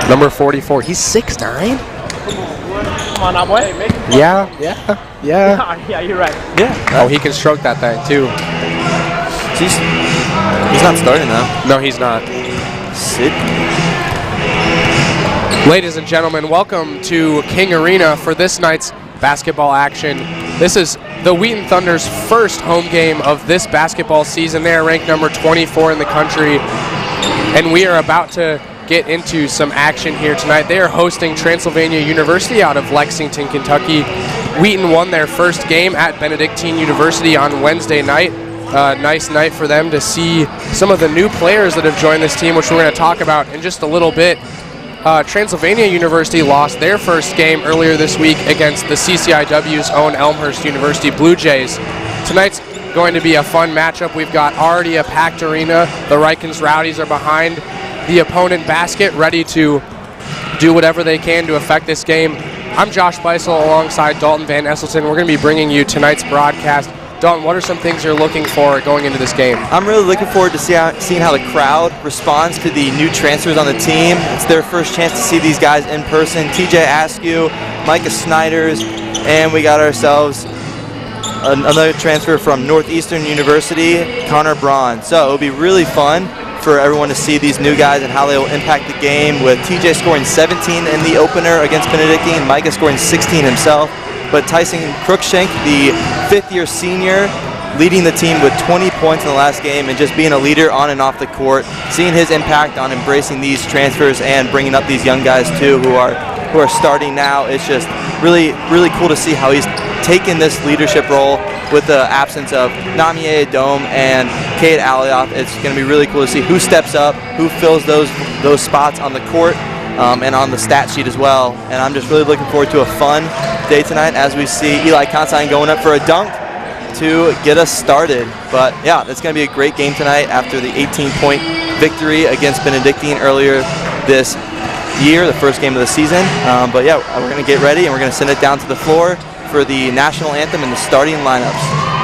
Number 44. He's 6'9". Come on now, boy. Yeah. Yeah, you're right. Yeah. Oh, he can stroke that thing too. He's not starting though. No, he's not. Sid. Ladies and gentlemen, welcome to King Arena for this night's basketball action. This is the Wheaton Thunder's first home game of this basketball season. They are ranked number 24 in the country, and we are about to get into some action here tonight. They are hosting Transylvania University out of Lexington, Kentucky. Wheaton won their first game at Benedictine University on Wednesday night. Nice night for them to see some of the new players that have joined this team, which we're going to talk about in just a little bit. Transylvania University lost their first game earlier this week against the CCIW's own Elmhurst University Blue Jays. Tonight's going to be a fun matchup. We've got already a packed arena. The Rikens Rowdies are behind the opponent basket, ready to do whatever they can to affect this game. I'm Josh Beisel alongside Dalton Van Esselton. We're going to be bringing you tonight's broadcast. Dalton, what are some things you're looking for going into this game? I'm really looking forward to seeing how the crowd responds to the new transfers on the team. It's their first chance to see these guys in person. TJ Askew, Micah Snyders, and we got ourselves another transfer from Northeastern University, Connor Braun. So it'll be really fun for everyone to see these new guys and how they will impact the game, with TJ scoring 17 in the opener against Benedictine, Micah scoring 16 himself. But Tyson Crookshank, the fifth-year senior, leading the team with 20 points in the last game and just being a leader on and off the court, seeing his impact on embracing these transfers and bringing up these young guys too who are starting now. It's just really, really cool to see how he's taken this leadership role with the absence of Namie Dome and Cade Alioth. It's going to be really cool to see who steps up, who fills those spots on the court and on the stat sheet as well. And I'm just really looking forward to a fun day tonight as we see Eli Consign going up for a dunk to get us started. But yeah, it's going to be a great game tonight after the 18-point victory against Benedictine earlier this year, the first game of the season. But yeah, we're going to get ready and we're going to send it down to the floor for the national anthem and the starting lineups.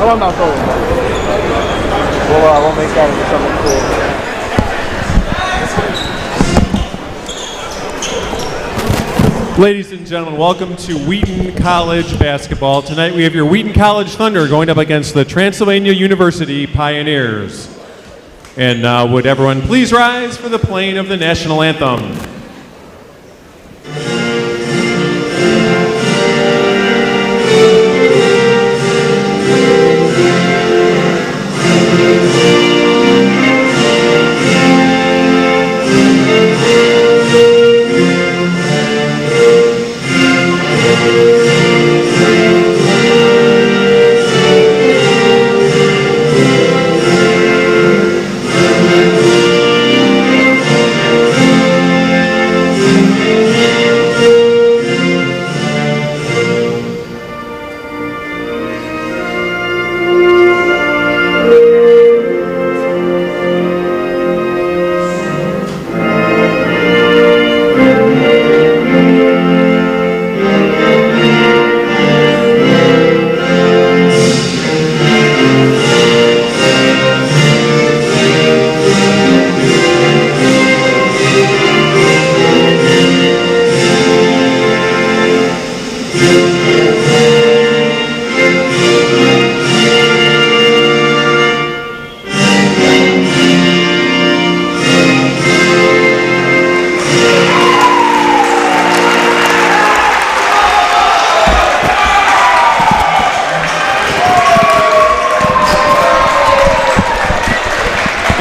I'm not throwing. Well, we'll make that into something cool. Ladies and gentlemen, welcome to Wheaton College basketball. Tonight we have your Wheaton College Thunder going up against the Transylvania University Pioneers. And now would everyone please rise for the playing of the national anthem.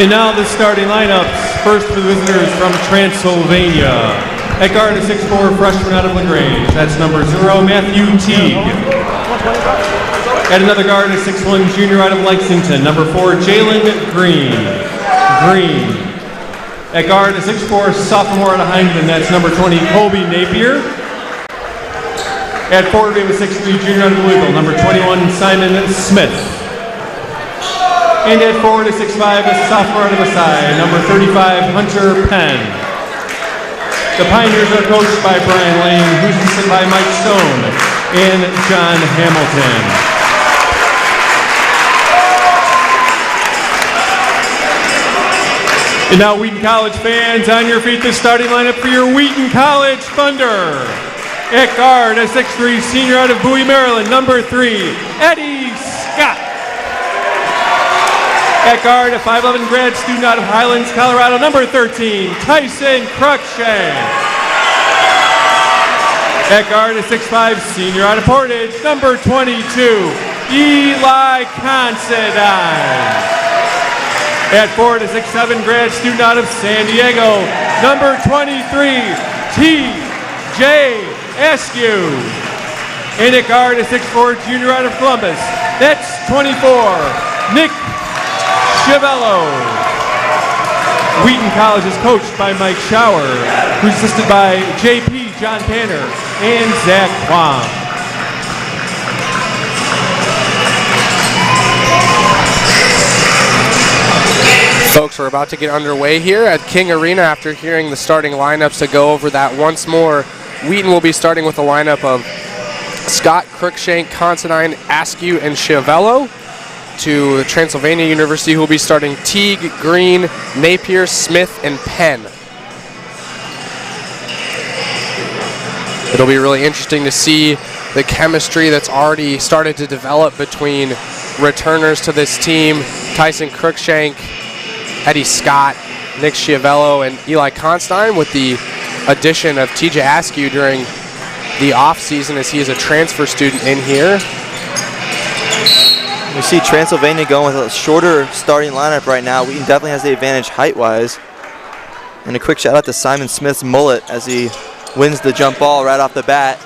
And now the starting lineups. first for the visitors from Transylvania. At guard, a 6'4" freshman out of LaGrange. That's number 0, Matthew Teague. At another guard, a 6'1" junior out of Lexington. Number 4, Jalen Green. At guard, a 6'4" sophomore out of Hindman. That's number 20, Colby Napier. At forward, we have a 6'3" junior out of Louisville. Number 21, Simon Smith. And at forward, a 6'5", a sophomore out of Versailles, number 35, Hunter Penn. The Pioneers are coached by Brian Lane, who's assisted by Mike Stone and John Hamilton. And now, Wheaton College fans, on your feet, the starting lineup for your Wheaton College Thunder. At guard, a 6'3" senior out of Bowie, Maryland, number 3, Eddie Scott. At guard, a 5'11" grad student out of Highlands, Colorado, number 13, Tyson Cruikshank. At guard, a 6'5" senior out of Portage, number 22, Eli Considine. At forward, a 6'7" grad student out of San Diego, number 23, T.J. Askew. And at guard, a 6'4" junior out of Columbus, that's 24, Nick Chiavello. Wheaton College is coached by Mike Schauer, who's assisted by JP John Tanner and Zach Kwong. Folks, we're about to get underway here at King Arena after hearing the starting lineups. To go over that once more, Wheaton will be starting with a lineup of Scott, Cruikshank, Considine, Askew, and Chiavello. To Transylvania University, who will be starting Teague, Green, Napier, Smith, and Penn. It'll be really interesting to see the chemistry that's already started to develop between returners to this team, Tyson Cruikshank, Eddie Scott, Nick Chiavello, and Eli Considine, with the addition of TJ Askew during the offseason as he is a transfer student in here. We see Transylvania going with a shorter starting lineup right now. Wheaton definitely has the advantage height-wise. And a quick shout out to Simon Smith's mullet as he wins the jump ball right off the bat.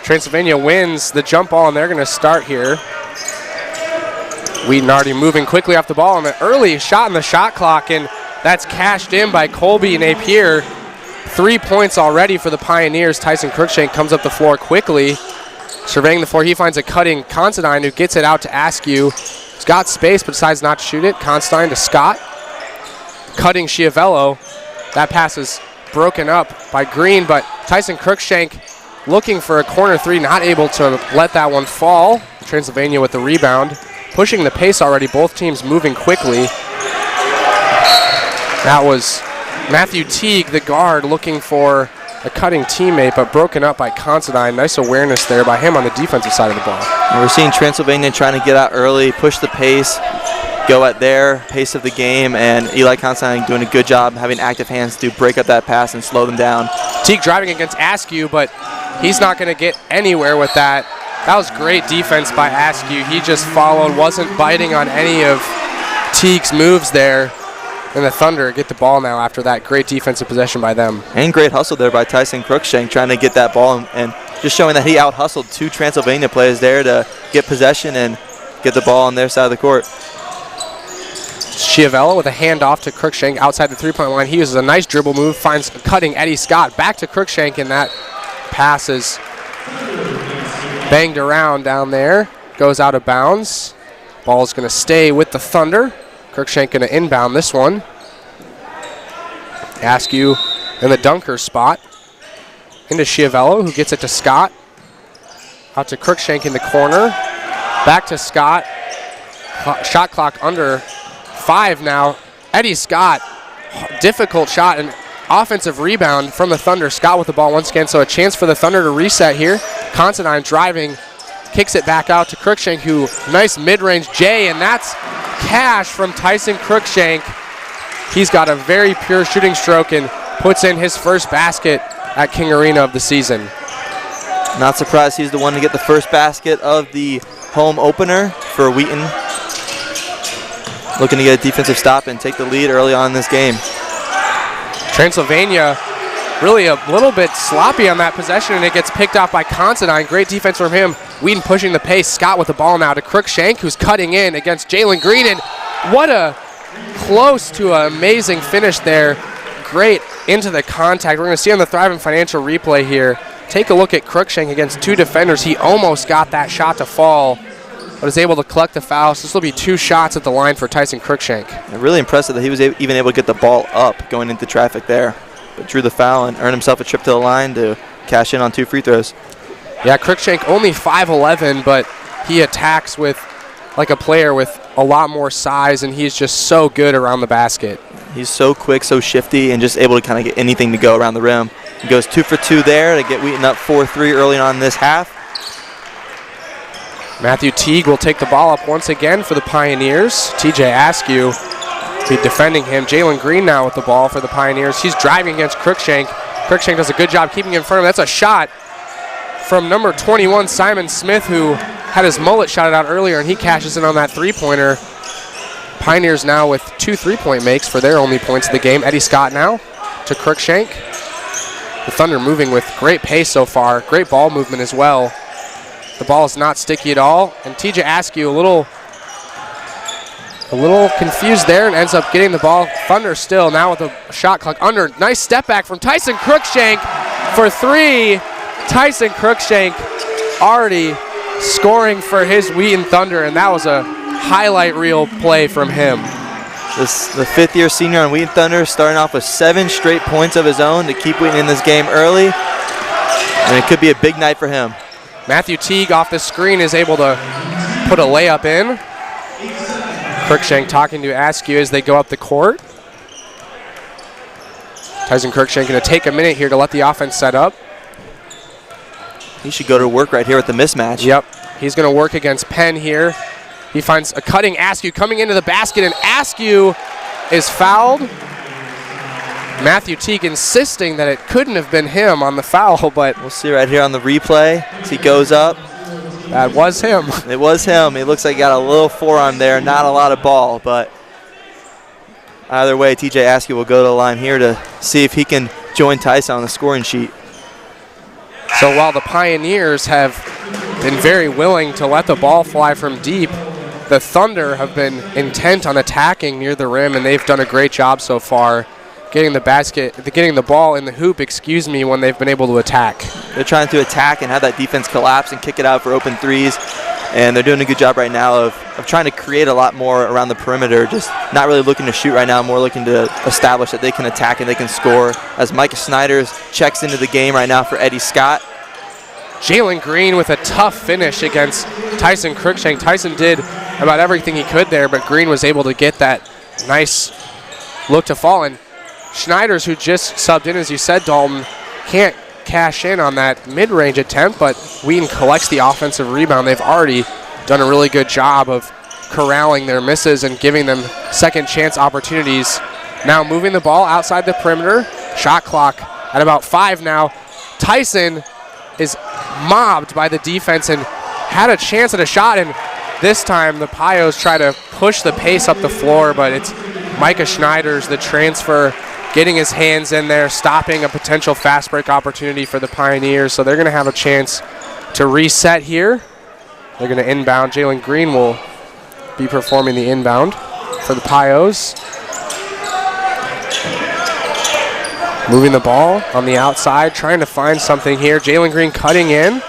Transylvania wins the jump ball, and they're going to start here. Wheaton already moving quickly off the ball, and an early shot in the shot clock, and that's cashed in by Colby Napier. 3 points already for the Pioneers. Tyson Cruikshank comes up the floor quickly. Surveying the floor, he finds a cutting Considine, who gets it out to Askew. He's got space but decides not to shoot it. Considine to Scott. Cutting Chiavello. That pass is broken up by Green, but Tyson Cruikshank looking for a corner three, not able to let that one fall. Transylvania with the rebound. Pushing the pace already, both teams moving quickly. That was Matthew Teague, the guard, looking for a cutting teammate, but broken up by Considine. Nice awareness there by him on the defensive side of the ball. And we're seeing Transylvania trying to get out early, push the pace, go at their pace of the game, and Eli Considine doing a good job having active hands to break up that pass and slow them down. Teague driving against Askew, but he's not going to get anywhere with that. That was great defense by Askew. He just followed, wasn't biting on any of Teague's moves there. And the Thunder get the ball now after that great defensive possession by them. And great hustle there by Tyson Cruikshank, trying to get that ball and just showing that he out-hustled 2 Transylvania players there to get possession and get the ball on their side of the court. Chiavello with a handoff to Cruikshank outside the three-point line. He uses a nice dribble move, finds cutting Eddie Scott back to Cruikshank, and that pass is banged around down there. Goes out of bounds. Ball's going to stay with the Thunder. Cruikshank going to inbound this one. Askew in the dunker spot. Into Chiavello, who gets it to Scott. Out to Cruikshank in the corner. Back to Scott. Shot clock under 5 now. Eddie Scott, difficult shot and offensive rebound from the Thunder. Scott with the ball once again, so a chance for the Thunder to reset here. Considine driving, kicks it back out to Cruikshank, who nice mid-range J, and that's cash from Tyson Cruikshank. He's got a very pure shooting stroke and puts in his first basket at King Arena of the season. Not surprised he's the one to get the first basket of the home opener for Wheaton. looking to get a defensive stop and take the lead early on in this game. Transylvania really a little bit sloppy on that possession, and it gets picked off by Considine. Great defense from him. Wheaton pushing the pace. Scott with the ball now to Crookshank, who's cutting in against Jalen Green, and what a close to an amazing finish there. Great into the contact. We're going to see on the Thriving Financial replay here. Take a look at Crookshank against two defenders. He almost got that shot to fall, but is able to collect the foul. So this will be 2 shots at the line for Tyson Crookshank. And really impressive that he was even able to get the ball up going into traffic there, but drew the foul and earned himself a trip to the line to cash in on 2 free throws. Yeah, Crookshank only 5'11", but he attacks with like a player with a lot more size, and he's just so good around the basket. He's so quick, so shifty, and just able to kind of get anything to go around the rim. He goes 2 for 2 there to get Wheaton up 4-3 early on in this half. Matthew Teague will take the ball up once again for the Pioneers. TJ Askew be defending him. Jalen Green now with the ball for the Pioneers. He's driving against Crookshank. Crookshank does a good job keeping in front of him. That's a shot from number 21, Simon Smith, who had his mullet shotted out earlier, and he cashes in on that three-pointer. Pioneers now with 2 3-point makes for their only points of the game. Eddie Scott now to Crookshank. The Thunder moving with great pace so far. Great ball movement as well. The ball is not sticky at all, and TJ Askew a little confused there and ends up getting the ball. Thunder still now with a shot clock under. Nice step back from Tyson Crookshank for 3. Tyson Crookshank already scoring for his Wheaton Thunder, and that was a highlight reel play from him. The 5th-year senior on Wheaton Thunder starting off with 7 straight points of his own to keep Wheaton in this game early, and it could be a big night for him. Matthew Teague off the screen is able to put a layup in. Crookshank talking to Askew as they go up the court. Tyson Crookshank going to take a minute here to let the offense set up. He should go to work right here with the mismatch. Yep, he's going to work against Penn here. He finds a cutting Askew coming into the basket, and Askew is fouled. Matthew Teague insisting that it couldn't have been him on the foul, but we'll see right here on the replay as he goes up. That was him. It was him. It looks like he got a little forearm there, not a lot of ball, but either way, TJ Askew will go to the line here to see if he can join Tyson on the scoring sheet. So while the Pioneers have been very willing to let the ball fly from deep, the Thunder have been intent on attacking near the rim, and they've done a great job so far getting the ball in the hoop, when they've been able to attack. They're trying to attack and have that defense collapse and kick it out for open threes, and they're doing a good job right now of trying to create a lot more around the perimeter, just not really looking to shoot right now, more looking to establish that they can attack and they can score, as Micah Snyder's checks into the game right now for Eddie Scott. Jalen Green with a tough finish against Tyson Crookshank. Tyson did about everything he could there, but Green was able to get that nice look to fall. And Schneiders, who just subbed in, as you said, Dalton, can't cash in on that mid-range attempt, but Wheaton collects the offensive rebound. They've already done a really good job of corralling their misses and giving them second chance opportunities. Now moving the ball outside the perimeter. Shot clock at about 5 now. Tyson is mobbed by the defense and had a chance at a shot, and this time the Pios try to push the pace up the floor, but it's Micah Schneiders, the transfer, getting his hands in there, stopping a potential fast break opportunity for the Pioneers. So they're going to have a chance to reset here. They're going to inbound. Jalen Green will be performing the inbound for the Pios. Moving the ball on the outside, trying to find something here. Jalen Green cutting in,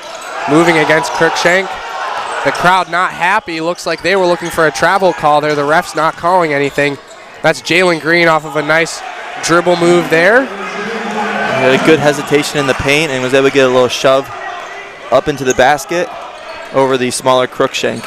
moving against Crookshank. The crowd not happy. Looks like they were looking for a travel call there. The ref's not calling anything. That's Jalen Green off of a nice dribble move there. He had a good hesitation in the paint and was able to get a little shove up into the basket over the smaller Crookshank.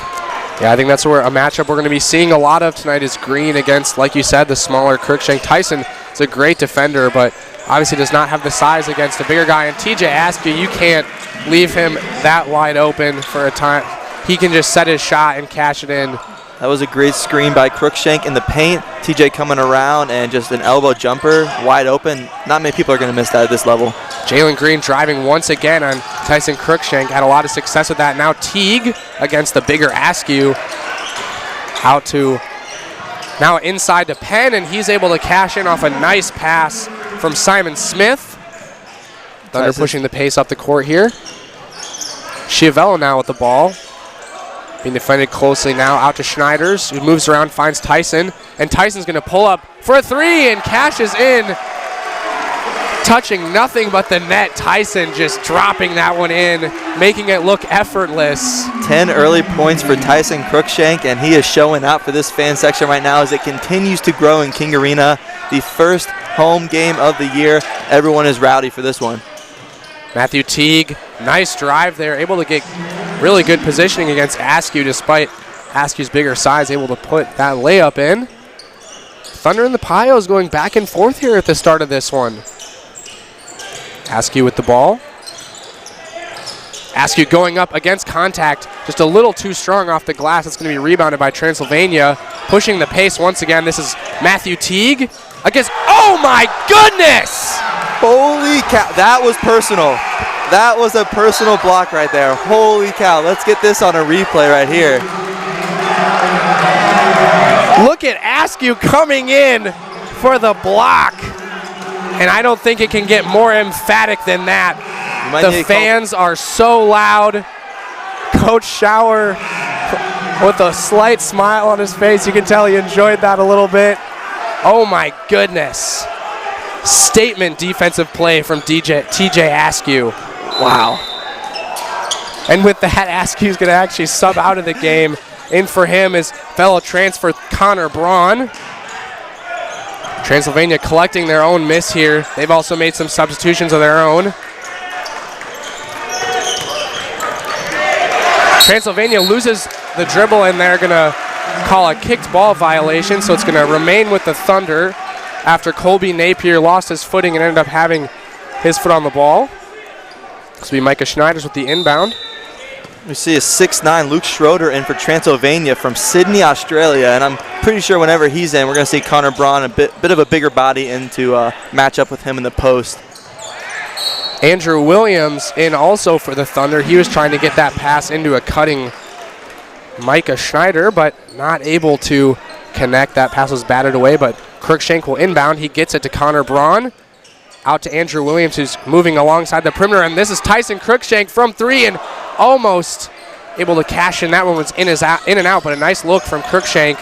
Yeah, I think that's where a matchup we're going to be seeing a lot of tonight is Green against, like you said, the smaller Crookshank. Tyson is a great defender, but obviously does not have the size against a bigger guy. And TJ Askew, you can't leave him that wide open for a time. He can just set his shot and cash it in. That was a great screen by Crookshank in the paint. TJ coming around and just an elbow jumper, wide open. Not many people are going to miss that at this level. Jalen Green driving once again on Tyson Crookshank. Had a lot of success with that. Now Teague against the bigger Askew. Out to Now inside to Penn, and he's able to cash in off a nice pass from Simon Smith. Thunder pushing the pace up the court here. Schiavello now with the ball. Being defended closely now, out to Schneiders, who moves around, finds Tyson, and Tyson's going to pull up for a three and cashes in. Touching nothing but the net. Tyson just dropping that one in, making it look effortless. 10 early points for Tyson Cruikshank, and he is showing out for this fan section right now as it continues to grow in King Arena. The first home game of the year. Everyone is rowdy for this one. Matthew Teague, nice drive there, able to get really good positioning against Askew despite Askew's bigger size, able to put that layup in. Thunder and the Pios going back and forth here at the start of this one. Askew with the ball. Askew going up against contact, just a little too strong off the glass. It's going to be rebounded by Transylvania. Pushing the pace once again. This is Matthew Teague against, oh my goodness! Holy cow, that was personal. That was a personal block right there. Holy cow, let's get this on a replay right here. Look at Askew coming in for the block. And I don't think it can get more emphatic than that. The fans are so loud. Coach Schauer with a slight smile on his face. You can tell he enjoyed that a little bit. Oh my goodness. Statement defensive play from TJ Askew. Wow. And with that, Askew's going to actually sub out of the game. In for him is fellow transfer Connor Braun. Transylvania collecting their own miss here. They've also made some substitutions of their own. Transylvania loses the dribble, and they're going to call a kicked ball violation, so it's going to remain with the Thunder after Colby Napier lost his footing and ended up having his foot on the ball. This will be Micah Schneiders with the inbound. We see a 6'9" Luke Schroeder in for Transylvania from Sydney, Australia, and I'm pretty sure whenever he's in, we're going to see Connor Braun, a bit of a bigger body, in to match up with him in the post. Andrew Williams in also for the Thunder. He was trying to get that pass into a cutting Micah Schneider, but not able to connect. That pass was batted away, but Cruikshank will inbound. He gets it to Connor Braun. Out to Andrew Williams, who's moving alongside the perimeter, and this is Tyson Cruikshank from three, and almost able to cash in. That one was in and out, but a nice look from Cruikshank.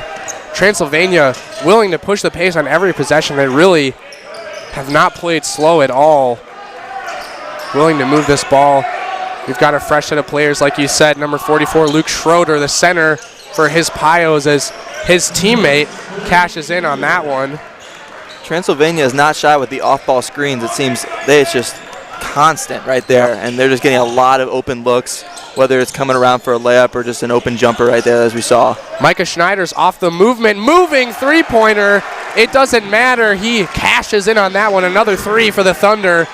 Transylvania willing to push the pace on every possession. They really have not played slow at all. Willing to move this ball. We've got a fresh set of players, like you said. Number 44, Luke Schroeder, the center for his Pios, as his teammate cashes in on that one. Transylvania is not shy with the off-ball screens. It seems it's just constant right there, and they're just getting a lot of open looks, whether it's coming around for a layup or just an open jumper right there, as we saw. Micah Schneider's off the movement, moving three-pointer. It doesn't matter. He cashes in on that one. Another three for the Thunder.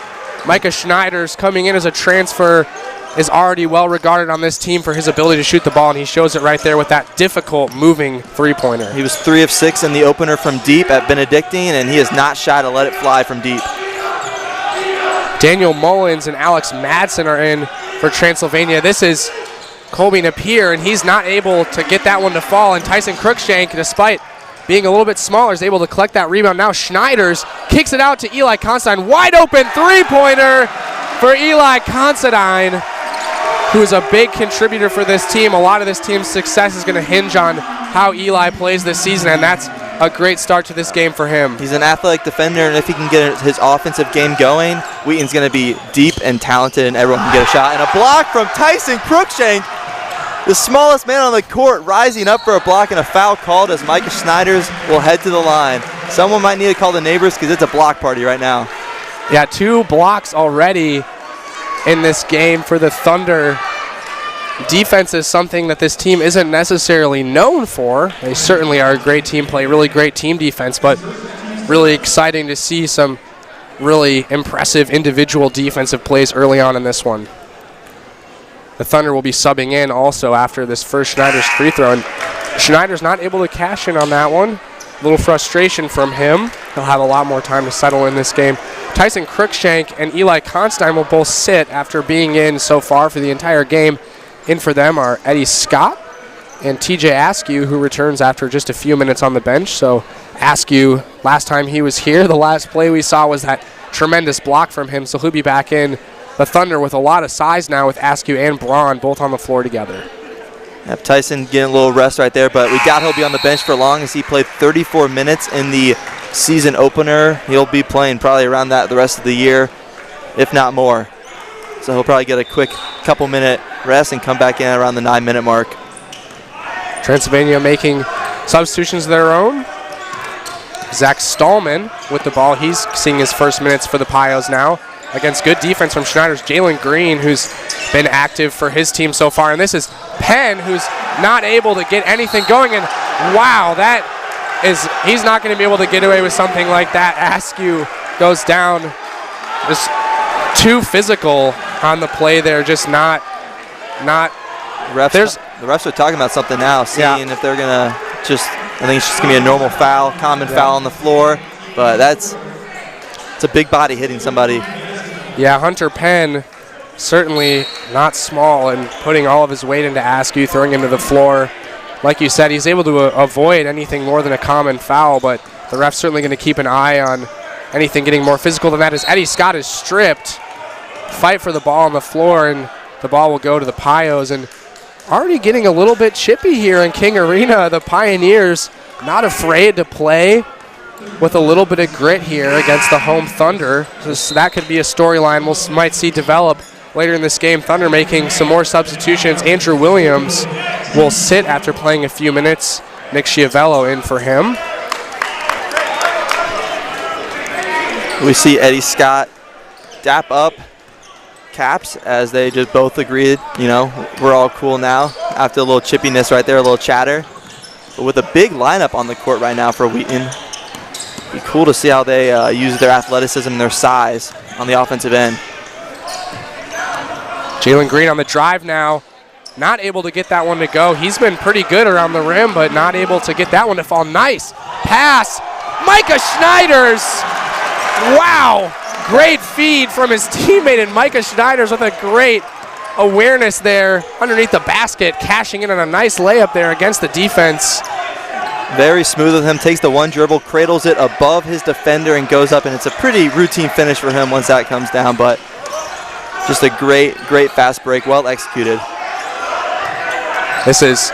Micah Schneider's coming in as a transfer, is already well regarded on this team for his ability to shoot the ball, and he shows it right there with that difficult moving three-pointer. He was 3 of 6 in the opener from deep at Benedictine, and he is not shy to let it fly from deep. Daniel Mullins and Alex Madsen are in for Transylvania. This is Colby Napier, and he's not able to get that one to fall, and Tyson Cruikshank, despite being a little bit smaller, is able to collect that rebound. Now Schneiders kicks it out to Eli Considine. Wide open three-pointer for Eli Considine, who is a big contributor for this team. A lot of this team's success is going to hinge on how Eli plays this season, and that's a great start to this game for him. He's an athletic defender, and if he can get his offensive game going, Wheaton's going to be deep and talented, and everyone can get a shot. And a block from Tyson Cruikshank, the smallest man on the court, rising up for a block, and a foul called as Micah Schneiders will head to the line. Someone might need to call the neighbors because it's a block party right now. Yeah, 2 blocks already in this game for the Thunder. Defense is something that this team isn't necessarily known for. They certainly are a great team, play really great team defense, but really exciting to see some really impressive individual defensive plays early on in this one. The Thunder will be subbing in also after this first Schneider's free throw, and Schneider's not able to cash in on that one. A little frustration from him. He'll have a lot more time to settle in this game. Tyson Cruikshank and Eli Considine will both sit after being in so far for the entire game. In for them are Eddie Scott and TJ Askew, who returns after just a few minutes on the bench. So Askew, last time he was here, the last play we saw was that tremendous block from him. So he'll be back in the Thunder with a lot of size now with Askew and Braun both on the floor together. Yep, Tyson getting a little rest right there, but we doubt he'll be on the bench for long as he played 34 minutes in the season opener. He'll be playing probably around that the rest of the year, if not more. So he'll probably get a quick couple-minute rest and come back in around the 9-minute mark. Transylvania making substitutions of their own. Zach Stallman with the ball. He's seeing his first minutes for the Pios now against good defense from Schneider's Jalen Green, who's been active for his team so far. And this is Penn, who's not able to get anything going. And wow, he's not going to be able to get away with something like that. Askew goes down. Just too physical on the play there. Just not. The refs are talking about something now, seeing if they're going to just, I think it's just going to be a normal foul, common foul on the floor. But it's a big body hitting somebody. Yeah, Hunter Penn, certainly not small, and putting all of his weight into Askew, throwing him to the floor. Like you said, he's able to avoid anything more than a common foul, but the ref's certainly going to keep an eye on anything getting more physical than that. As Eddie Scott is stripped, fight for the ball on the floor, and the ball will go to the Pios. And already getting a little bit chippy here in King Arena. The Pioneers not afraid to play with a little bit of grit here against the home Thunder. So that could be a storyline we might see develop later in this game. Thunder making some more substitutions. Andrew Williams will sit after playing a few minutes. Nick Schiavello in for him. We see Eddie Scott dap up Caps as they just both agreed, we're all cool now after a little chippiness right there, a little chatter. But with a big lineup on the court right now for Wheaton, be cool to see how they use their athleticism and their size on the offensive end. Jalen Green on the drive now, not able to get that one to go. He's been pretty good around the rim, but not able to get that one to fall. Nice pass, Micah Schneiders. Wow, great feed from his teammate, and Micah Schneiders with a great awareness there underneath the basket, cashing in on a nice layup there against the defense. Very smooth with him, takes the one dribble, cradles it above his defender and goes up, and it's a pretty routine finish for him once that comes down, but just a great fast break, well executed. This is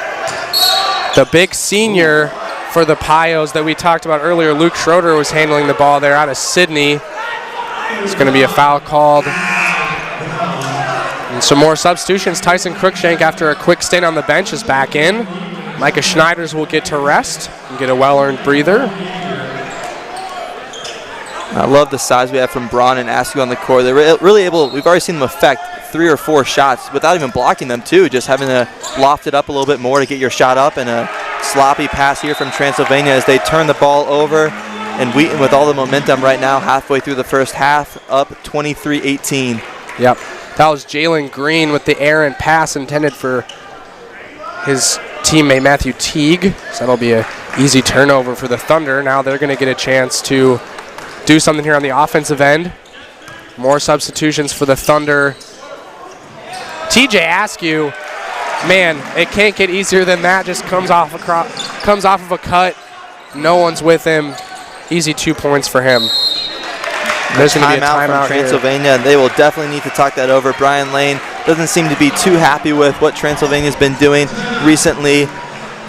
the big senior for the Pios that we talked about earlier. Luke Schroeder was handling the ball there out of Sydney. It's going to be a foul called. And some more substitutions. Tyson Cruikshank, after a quick stint on the bench, is back in. Micah Schneiders will get to rest and get a well-earned breather. I love the size we have from Braun and Askew on the court. They're really able, we've already seen them affect 3 or 4 shots without even blocking them too, just having to loft it up a little bit more to get your shot up, and a sloppy pass here from Transylvania as they turn the ball over. And Wheaton with all the momentum right now, halfway through the first half, up 23-18. Yep, that was Jalen Green with the errant pass intended for his teammate Matthew Teague. So that'll be an easy turnover for the Thunder. Now they're going to get a chance to do something here on the offensive end. More substitutions for the Thunder. TJ Askew, man, it can't get easier than that. Just comes off of a cut. No one's with him. Easy 2 points for him. There's going to be a timeout from Transylvania, and they will definitely need to talk that over. Brian Lane doesn't seem to be too happy with what Transylvania's been doing recently,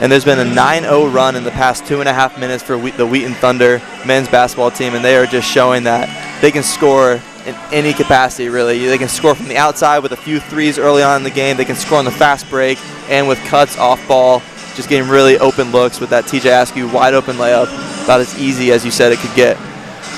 and there's been a 9-0 run in the past 2.5 minutes for the Wheaton Thunder men's basketball team, and they are just showing that they can score in any capacity, really. They can score from the outside with a few threes early on in the game. They can score on the fast break and with cuts off ball, just getting really open looks with that TJ Askew wide open layup, about as easy as you said it could get.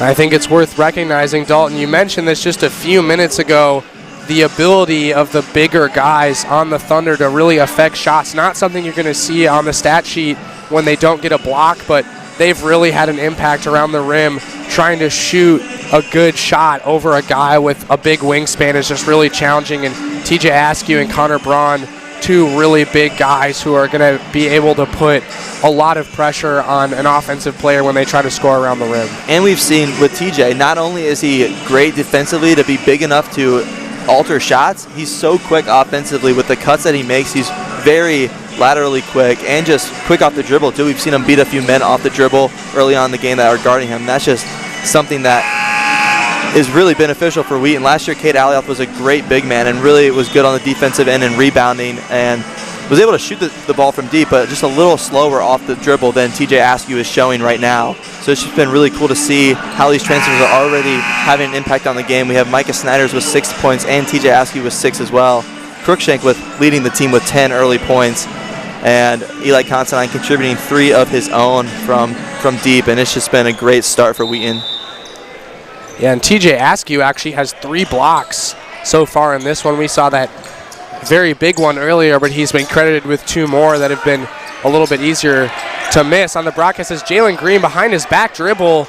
I think it's worth recognizing, Dalton, you mentioned this just a few minutes ago, the ability of the bigger guys on the Thunder to really affect shots. Not something you're going to see on the stat sheet when they don't get a block, but they've really had an impact around the rim. Trying to shoot a good shot over a guy with a big wingspan is just really challenging, and TJ Askew and Connor Braun, 2 really big guys who are going to be able to put a lot of pressure on an offensive player when they try to score around the rim. And we've seen with TJ, not only is he great defensively to be big enough to alter shots, he's so quick offensively with the cuts that he makes. He's very laterally quick and just quick off the dribble too. We've seen him beat a few men off the dribble early on in the game that are guarding him. That's just something that is really beneficial for Wheaton. Last year, Cade Alioth was a great big man and really was good on the defensive end and rebounding and was able to shoot the ball from deep, but just a little slower off the dribble than TJ Askew is showing right now. So it's just been really cool to see how these transfers are already having an impact on the game. We have Micah Snyders with 6 points and TJ Askew with 6 as well. Crookshank leading the team with 10 early points, and Eli Considine contributing 3 of his own from deep, and it's just been a great start for Wheaton. Yeah, and TJ Askew actually has 3 blocks so far in this one. We saw that very big one earlier, but he's been credited with 2 more that have been a little bit easier to miss. On the broadcast says Jalen Green behind his back dribble.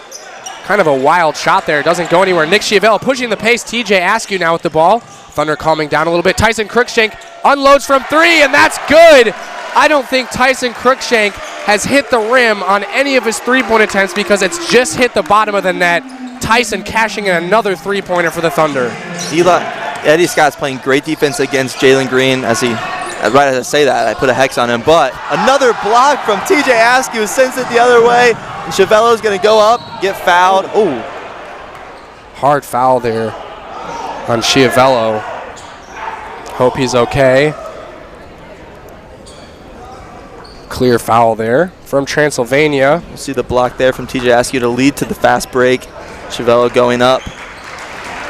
Kind of a wild shot there. Doesn't go anywhere. Nick Schiavello pushing the pace. TJ Askew now with the ball. Thunder calming down a little bit. Tyson Crookshank unloads from 3, and that's good. I don't think Tyson Crookshank has hit the rim on any of his three-point attempts because it's just hit the bottom of the net. Tyson cashing in another three-pointer for the Thunder. Eddie Scott's playing great defense against Jalen Green right as I say that, I put a hex on him, but another block from TJ Askew sends it the other way. And Schiavello's going to go up, get fouled. Ooh. Hard foul there on Schiavello. Hope he's okay. Clear foul there from Transylvania. We'll see the block there from TJ Askew to lead to the fast break. Schiavello going up,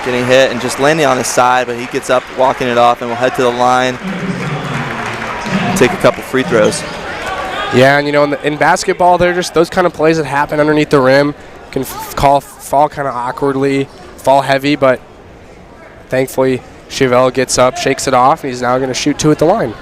getting hit and just landing on his side, but he gets up, walking it off, and we'll head to the line, take a couple free throws. Yeah, and you know, in basketball, they're just those kind of plays that happen underneath the rim. Can fall kind of awkwardly, fall heavy, but thankfully Schiavello gets up, shakes it off, and he's now going to shoot 2 at the line.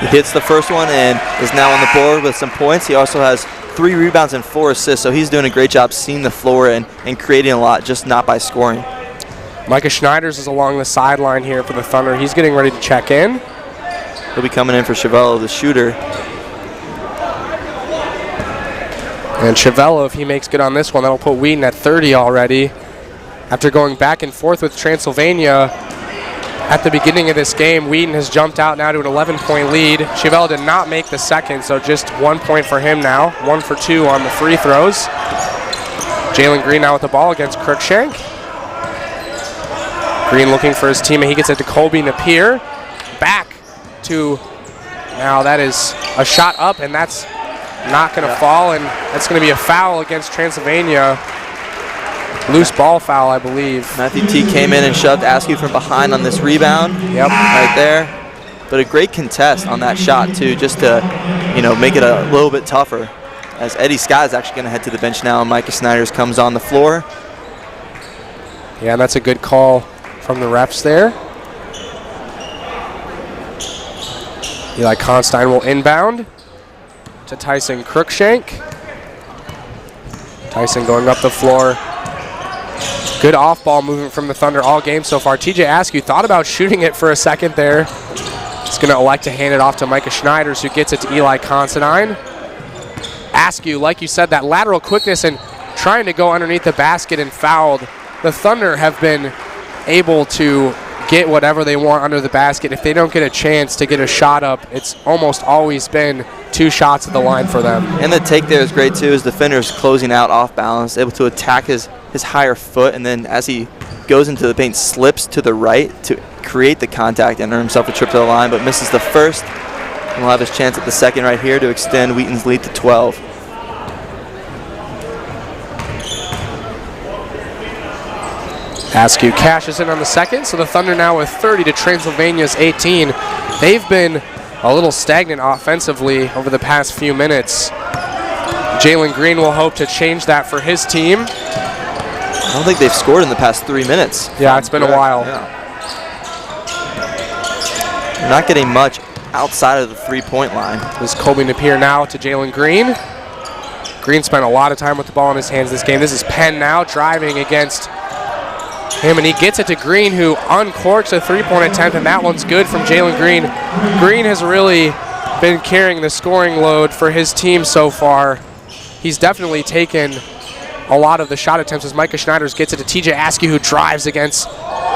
He hits the first one and is now on the board with some points. He also has 3 rebounds and 4 assists, so he's doing a great job seeing the floor and creating a lot, just not by scoring. Micah Schneiders is along the sideline here for the Thunder. He's getting ready to check in. He'll be coming in for Schiavello, the shooter. And Schiavello, if he makes good on this one, that'll put Wheaton at 30 already. After going back and forth with Transylvania at the beginning of this game, Wheaton has jumped out now to an 11-point lead. Schiavello did not make the second, so just 1 point for him now. 1 for 2 on the free throws. Jalen Green now with the ball against Crookshank. Green looking for his teammate. He gets it to Colby Napier. Back to, now that is a shot up, and that's not going to fall, and that's going to be a foul against Transylvania. Loose ball foul, I believe. Matthew T came in and shoved Askew from behind on this rebound. Yep. Right there. But a great contest on that shot, too, just to, make it a little bit tougher. As Eddie Scott is actually going to head to the bench now, and Micah Snyders comes on the floor. Yeah, and that's a good call from the refs there. Eli Constein will inbound to Tyson Crookshank. Tyson going up the floor. Good off-ball movement from the Thunder all game so far. TJ Askew thought about shooting it for a second there. He's going to elect to hand it off to Micah Schneiders, who gets it to Eli Considine. Askew, like you said, that lateral quickness and trying to go underneath the basket and fouled. The Thunder have been able to get whatever they want under the basket. If they don't get a chance to get a shot up, it's almost always been 2 shots at the line for them. And the take there is great, too, as the defender is closing out off balance, able to attack his higher foot, and then as he goes into the paint, slips to the right to create the contact and earn himself a trip to the line, but misses the first. And we'll have his chance at the second right here to extend Wheaton's lead to 12. Askew cashes in on the second, so the Thunder now with 30 to Transylvania's 18. They've been a little stagnant offensively over the past few minutes. Jalen Green will hope to change that for his team. I don't think they've scored in the past 3 minutes. Yeah, it's been a while. Yeah. They're not getting much outside of the 3-point line. This is Colby Napier now to Jalen Green. Green spent a lot of time with the ball in his hands this game. This is Penn now driving against him, and he gets it to Green, who uncorks a 3-point attempt, and that one's good from Jalen Green. Green has really been carrying the scoring load for his team so far. He's definitely taken a a lot of the shot attempts as Micah Schneiders gets it to TJ Askew, who drives against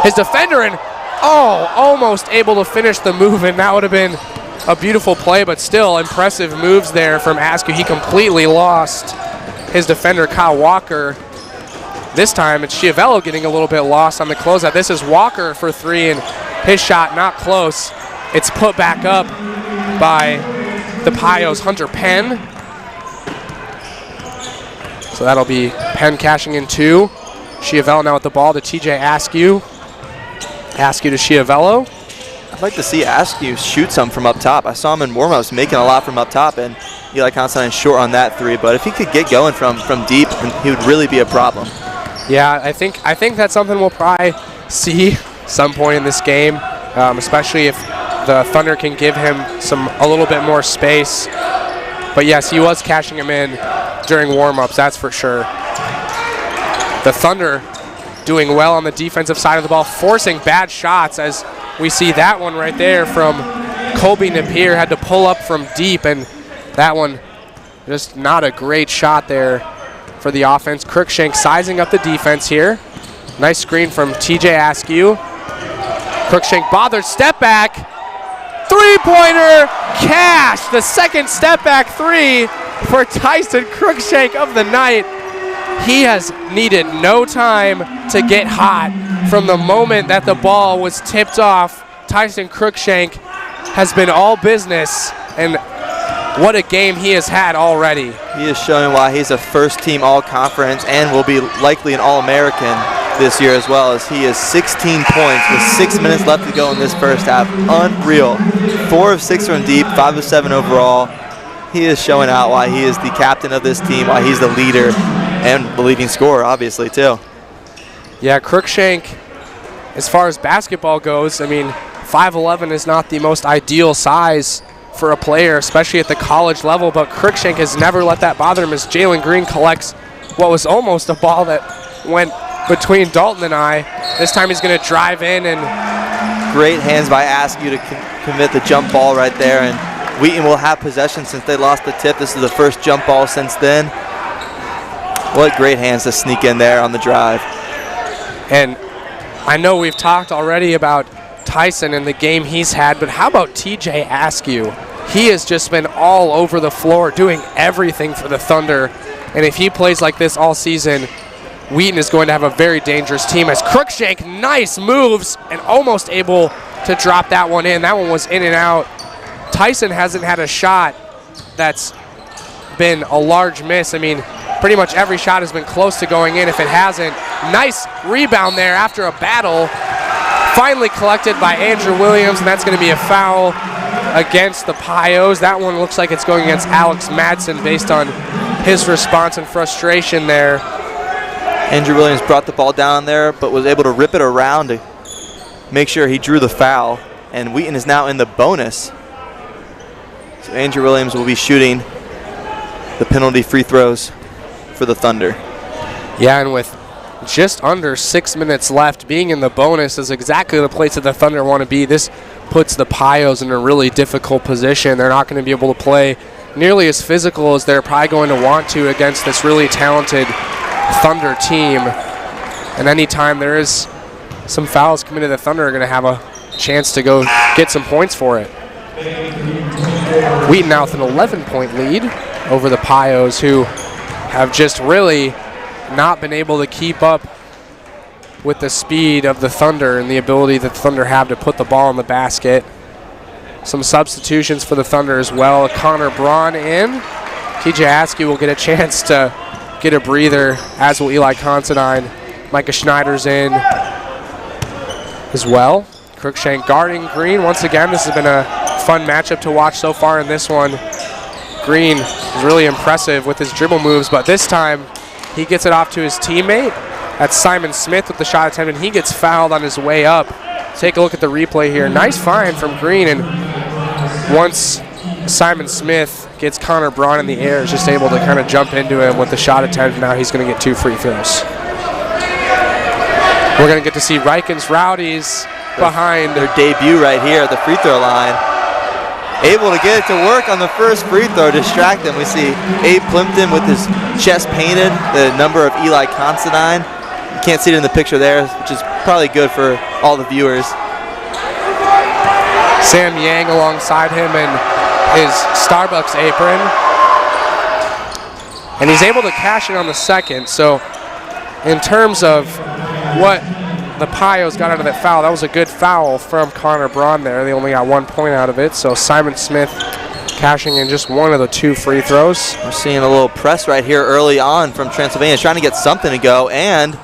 his defender and almost able to finish the move, and that would have been a beautiful play, but still impressive moves there from Askew. He completely lost his defender, Kyle Walker. This time it's Schiavello getting a little bit lost on the closeout. This is Walker for three, and his shot not close. It's put back up by the Pios' Hunter Penn. So that'll be Penn cashing in two. Schiavello now with the ball to TJ Askew. Askew to Schiavello. I'd like to see Askew shoot some from up top. I saw him in warm-ups making a lot from up top, and Eli Constantine short on that three. But if he could get going from deep, he would really be a problem. Yeah, I think that's something we'll probably see some point in this game, especially if the Thunder can give him a little bit more space. But yes, he was cashing him in during warm-ups, that's for sure. The Thunder doing well on the defensive side of the ball, forcing bad shots, as we see that one right there from Colby Napier. Had to pull up from deep, and that one just not a great shot there for the offense. Cruikshank sizing up the defense here. Nice screen from TJ Askew. Cruikshank bothered, step back. Three-pointer, cash! The second step back three for Tyson Cruikshank of the night. He has needed no time to get hot. From the moment that the ball was tipped off, Tyson Cruikshank has been all business, and what a game he has had already. He is showing why he's a first-team All-Conference and will be likely an All-American this year as well, as he is 16 points with 6 minutes left to go in this first half. Unreal. 4 of 6 from deep, 5 of 7 overall. He is showing out why he is the captain of this team, why he's the leader and the leading scorer, obviously, too. Yeah, Cruikshank, as far as basketball goes, I mean, 5'11" is not the most ideal size for a player, especially at the college level, but Cruikshank has never let that bother him, as Jalen Green collects what was almost a ball that went between Dalton and I. This time he's going to drive in, and great hands by Askew to commit the jump ball right there, and Wheaton will have possession since they lost the tip. This is the first jump ball since then. What great hands to sneak in there on the drive. And I know we've talked already about Tyson and the game he's had, but how about TJ Askew? He has just been all over the floor doing everything for the Thunder, and if he plays like this all season, Wheaton is going to have a very dangerous team, as Cruikshank, nice moves, and almost able to drop that one in. That one was in and out. Tyson hasn't had a shot that's been a large miss. I mean, pretty much every shot has been close to going in if it hasn't. Nice rebound there after a battle. Finally collected by Andrew Williams, and that's going to be a foul against the Pios. That one looks like it's going against Alex Madsen based on his response and frustration there. Andrew Williams brought the ball down there, but was able to rip it around to make sure he drew the foul. And Wheaton is now in the bonus. So Andrew Williams will be shooting the penalty free throws for the Thunder. Yeah, and with just under 6 minutes left, being in the bonus is exactly the place that the Thunder want to be. This puts the Pios in a really difficult position. They're not going to be able to play nearly as physical as they're probably going to want to against this really talented Thunder team. And anytime there is some fouls committed, the Thunder are going to have a chance to go get some points for it. Wheaton now with an 11-point lead over the Pios, who have just really not been able to keep up with the speed of the Thunder and the ability that the Thunder have to put the ball in the basket. Some substitutions for the Thunder as well. Connor Braun in. TJ Askew will get a chance to get a breather, as will Eli Considine. Micah Schneider's in as well. Cruikshank guarding Green. Once again, this has been a fun matchup to watch so far in this one. Green is really impressive with his dribble moves, but this time he gets it off to his teammate. That's Simon Smith with the shot attempt, and he gets fouled on his way up. Take a look at the replay here. Nice find from Green, and once Simon Smith gets Connor Braun in the air, is just able to kind of jump into him with the shot attempt. Now he's going to get 2 free throws. We're going to get to see Rikens Rowdies behind their debut right here at the free throw line. able to get it to work on the first free throw, distract him. We see Abe Plimpton with his chest painted, the number of Eli Considine. You can't see it in the picture there, which is probably good for all the viewers. Sam Yang alongside him in his Starbucks apron. And he's able to cash it on the second. So in terms of what the Pios got out of that foul, that was a good foul from Connor Braun there. They only got 1 point out of it. So Simon Smith cashing in just one of the 2 free throws. We're seeing a little press right here early on from Transylvania, trying to get something to go, and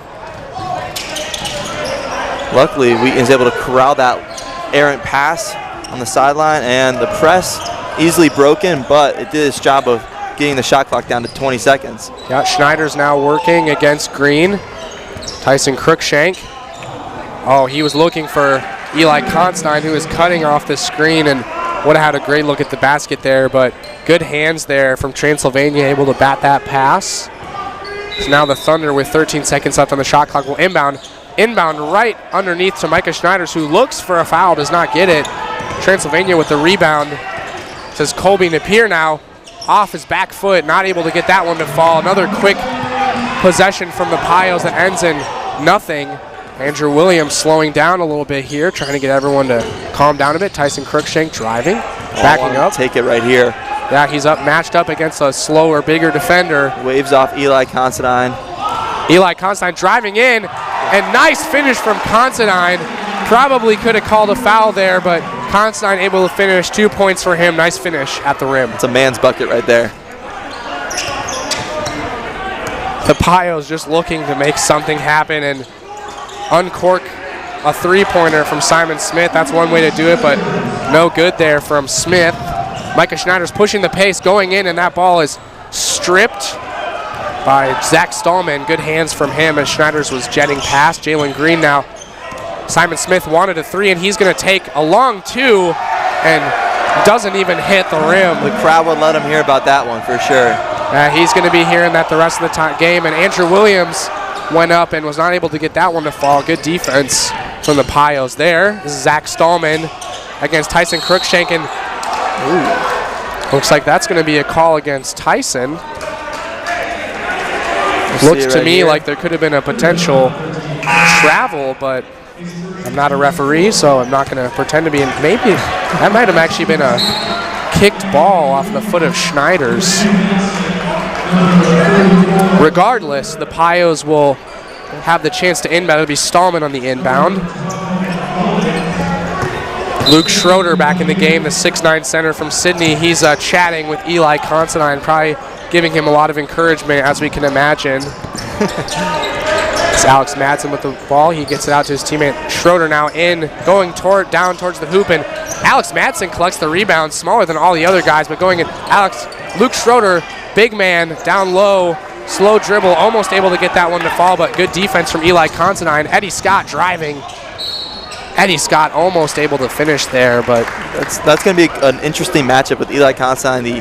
luckily Wheaton is able to corral that errant pass on the sideline, and the press easily broken, but it did its job of getting the shot clock down to 20 seconds. Yeah, Schneider's now working against Green. Tyson Cruikshank. Oh, he was looking for Eli Constine, who is cutting off the screen, and would have had a great look at the basket there, but good hands there from Transylvania, able to bat that pass. So now the Thunder, with 13 seconds left on the shot clock, will inbound. Inbound right underneath to Micah Schneiders, who looks for a foul, does not get it. Transylvania with the rebound. Says Colby Napier now off his back foot, not able to get that one to fall. Another quick possession from the Pios that ends in nothing. Andrew Williams slowing down a little bit here, trying to get everyone to calm down a bit. Tyson Cruikshank driving, backing up. Take it right here. Yeah, he's matched up against a slower, bigger defender. Waves off Eli Considine. Eli Considine driving in, and nice finish from Considine. Probably could have called a foul there, but Considine able to finish. 2 points for him. Nice finish at the rim. It's a man's bucket right there. The Pios just looking to make something happen and uncork a three-pointer from Simon Smith. That's one way to do it, but no good there from Smith. Micah Schneider's pushing the pace, going in, and that ball is stripped by Zach Stallman. Good hands from him as Schneider's was jetting past. Jalen Green now. Simon Smith wanted a 3, and he's going to take a long 2 and doesn't even hit the rim. The crowd would let him hear about that one for sure. He's going to be hearing that the rest of the game, and Andrew Williams went up and was not able to get that one to fall. Good defense from the Pios there. This is Zach Stallman against Tyson Cruikshank, and looks like that's going to be a call against Tyson. Looks to me like there could have been a potential travel, but I'm not a referee, so I'm not going to pretend to be. Maybe that might have actually been a kicked ball off the foot of Schneider's. Regardless, the Pios will have the chance to inbound. It'll be Stallman on the inbound. Luke Schroeder back in the game, the 6'9 center from Sydney. He's chatting with Eli Considine, probably giving him a lot of encouragement, as we can imagine. It's Alex Madsen with the ball. He gets it out to his teammate Schroeder now in, going down towards the hoop, and Alex Madsen collects the rebound, smaller than all the other guys, but going in. Luke Schroeder, big man, down low, slow dribble, almost able to get that one to fall, but good defense from Eli Considine. Eddie Scott driving. Eddie Scott almost able to finish there, but that's going to be an interesting matchup with Eli Considine, the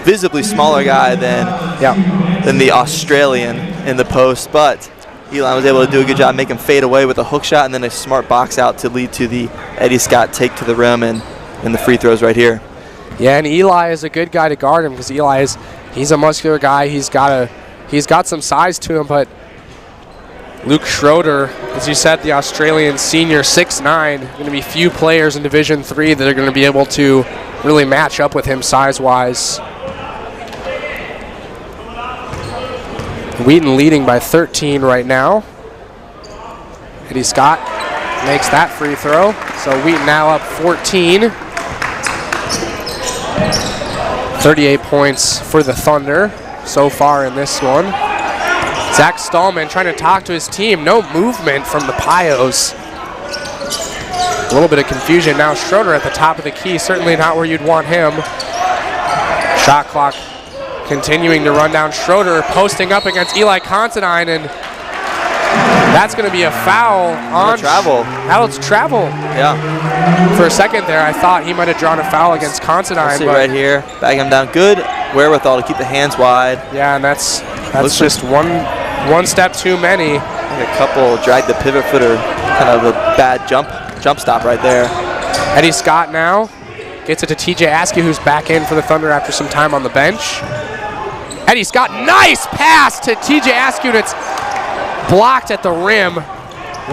visibly smaller guy than the Australian in the post, but Eli was able to do a good job, make him fade away with a hook shot and then a smart box out to lead to the Eddie Scott take to the rim and the free throws right here. Yeah, and Eli is a good guy to guard him because Eli he's a muscular guy. He's got some size to him, but Luke Schroeder, as you said, the Australian senior, 6'9", going to be few players in Division III that are going to be able to really match up with him size-wise. Wheaton leading by 13 right now. Eddie Scott makes that free throw. So Wheaton now up 14. 38 points for the Thunder so far in this one. Zach Stallman trying to talk to his team. No movement from the Pios. A little bit of confusion now. Schroeder at the top of the key. Certainly not where you'd want him. Shot clock continuing to run down. Schroeder posting up against Eli Considine, and that's going to be a foul on travel. Alex Travel. Yeah. For a second there, I thought he might have drawn a foul against Considine. See right here, back him down. Good wherewithal to keep the hands wide. Yeah, and that's just one step too many. I think a couple dragged the pivot footer, kind of a bad jump stop right there. Eddie Scott now gets it to TJ Askew, who's back in for the Thunder after some time on the bench. Eddie Scott, nice pass to TJ Askew, and it's blocked at the rim.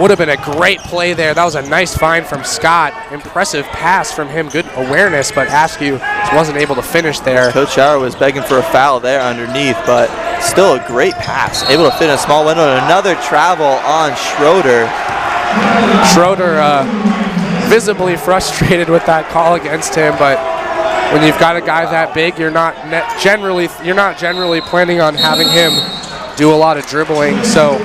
Would have been a great play there. That was a nice find from Scott. Impressive pass from him, good awareness, but Askew wasn't able to finish there. Coach Schauer was begging for a foul there underneath, but still a great pass. Able to fit in a small window, and another travel on Schroeder. Schroeder visibly frustrated with that call against him, but when you've got a guy that big, you're not generally planning on having him do a lot of dribbling. So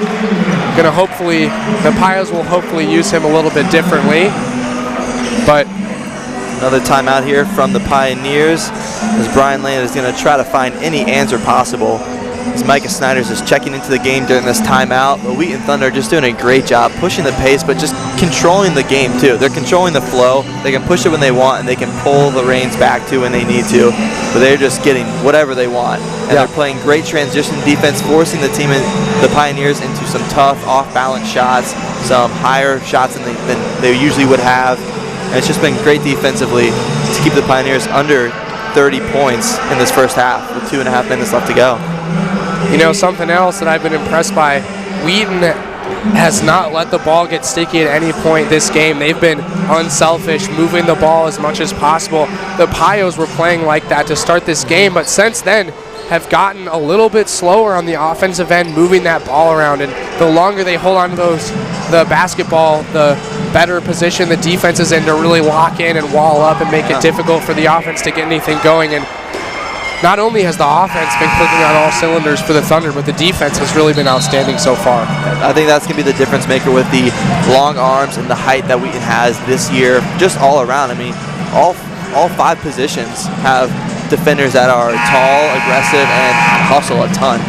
the Pios will hopefully use him a little bit differently. But another timeout here from the Pioneers, as Brian Lane is going to try to find any answer possible. As Micah Snyder's is checking into the game during this timeout. The Wheaton Thunder are just doing a great job pushing the pace, but just controlling the game too. They're controlling the flow. They can push it when they want, and they can pull the reins back to when they need to. But they're just getting whatever they want. And they're playing great transition defense, forcing the Pioneers into some tough off-balance shots, some higher shots than they usually would have. And it's just been great defensively to keep the Pioneers under 30 points in this first half with 2.5 minutes left to go. You know, something else that I've been impressed by, Wheaton has not let the ball get sticky at any point this game. They've been unselfish, moving the ball as much as possible. The Pios were playing like that to start this game, but since then have gotten a little bit slower on the offensive end, moving that ball around. And the longer they hold on to the basketball, the better position the defense is in to really lock in and wall up and make it difficult for the offense to get anything going. And not only has the offense been clicking on all cylinders for the Thunder, but the defense has really been outstanding so far. I think that's going to be the difference maker with the long arms and the height that Wheaton has this year, just all around. I mean, all 5 positions have defenders that are tall, aggressive, and hustle a ton.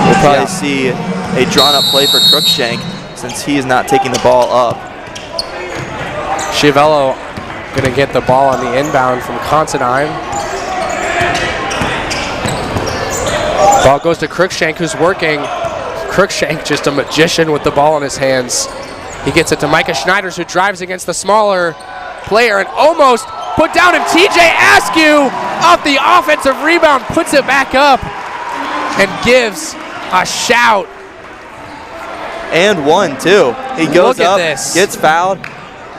We'll probably see a drawn-up play for Crookshank since he is not taking the ball up. Schiavello going to get the ball on the inbound from Considine. Ball goes to Crookshank, who's working. Crookshank, just a magician with the ball in his hands. He gets it to Micah Schneiders, who drives against the smaller player and almost put down him. TJ Askew off the offensive rebound, puts it back up and gives a shout. And one, too. He goes up, this. Gets fouled.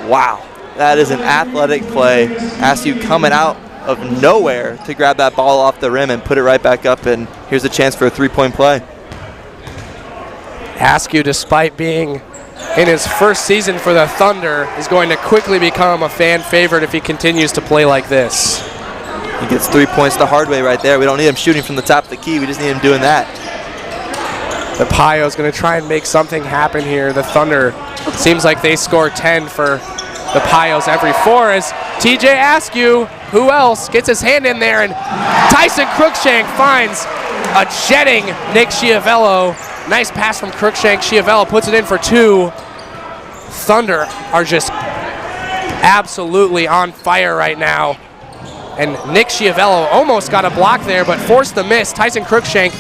Wow, that is an athletic play. Askew coming out of nowhere to grab that ball off the rim and put it right back up, and here's a chance for a 3-point play. Askew, despite being in his first season for the Thunder, is going to quickly become a fan favorite if he continues to play like this. He gets 3 points the hard way right there. We don't need him shooting from the top of the key. We just need him doing that. The Pios going to try and make something happen here. The Thunder, seems like they score 10 for the Pios every 4 as TJ Askew, who else, gets his hand in there, and Tyson Crookshank finds a jetting Nick Schiavello. Nice pass from Crookshank. Schiavello puts it in for 2. Thunder are just absolutely on fire right now. And Nick Schiavello almost got a block there, but forced the miss. Tyson Crookshank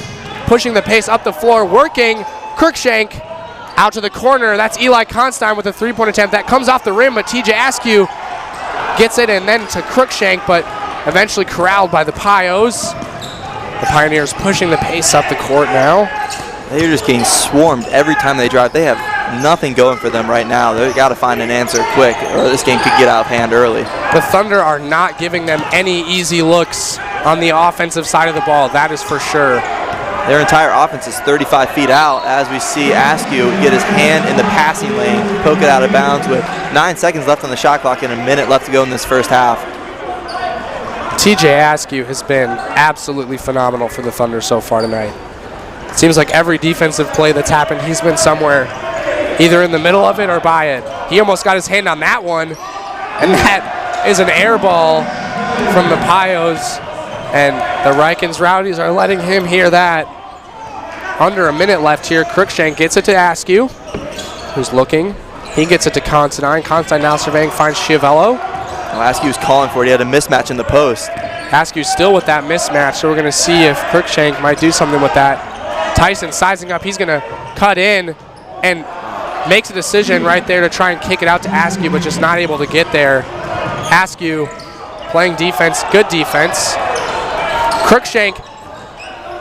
pushing the pace up the floor, working. Crookshank out to the corner. That's Eli Constein with a 3-point attempt. That comes off the rim, but TJ Askew gets it, and then to Crookshank, but eventually corralled by the Pios. The Pioneers pushing the pace up the court now. They're just getting swarmed every time they drive. They have nothing going for them right now. They've got to find an answer quick, or this game could get out of hand early. The Thunder are not giving them any easy looks on the offensive side of the ball, that is for sure. Their entire offense is 35 feet out as we see Askew get his hand in the passing lane, poke it out of bounds with 9 seconds left on the shot clock and a minute left to go in this first half. TJ Askew has been absolutely phenomenal for the Thunder so far tonight. It seems like every defensive play that's happened, he's been somewhere either in the middle of it or by it. He almost got his hand on that one, and that is an air ball from the Pios, and the Rikens Rowdies are letting him hear that. Under a minute left here. Crookshank gets it to Askew, who's looking. He gets it to Considine. Considine now surveying, finds Schiavello. Well, Askew's calling for it. He had a mismatch in the post. Askew still with that mismatch, so we're going to see if Crookshank might do something with that. Tyson sizing up. He's going to cut in and makes a decision right there to try and kick it out to Askew, but just not able to get there. Askew playing defense, good defense. Crookshank,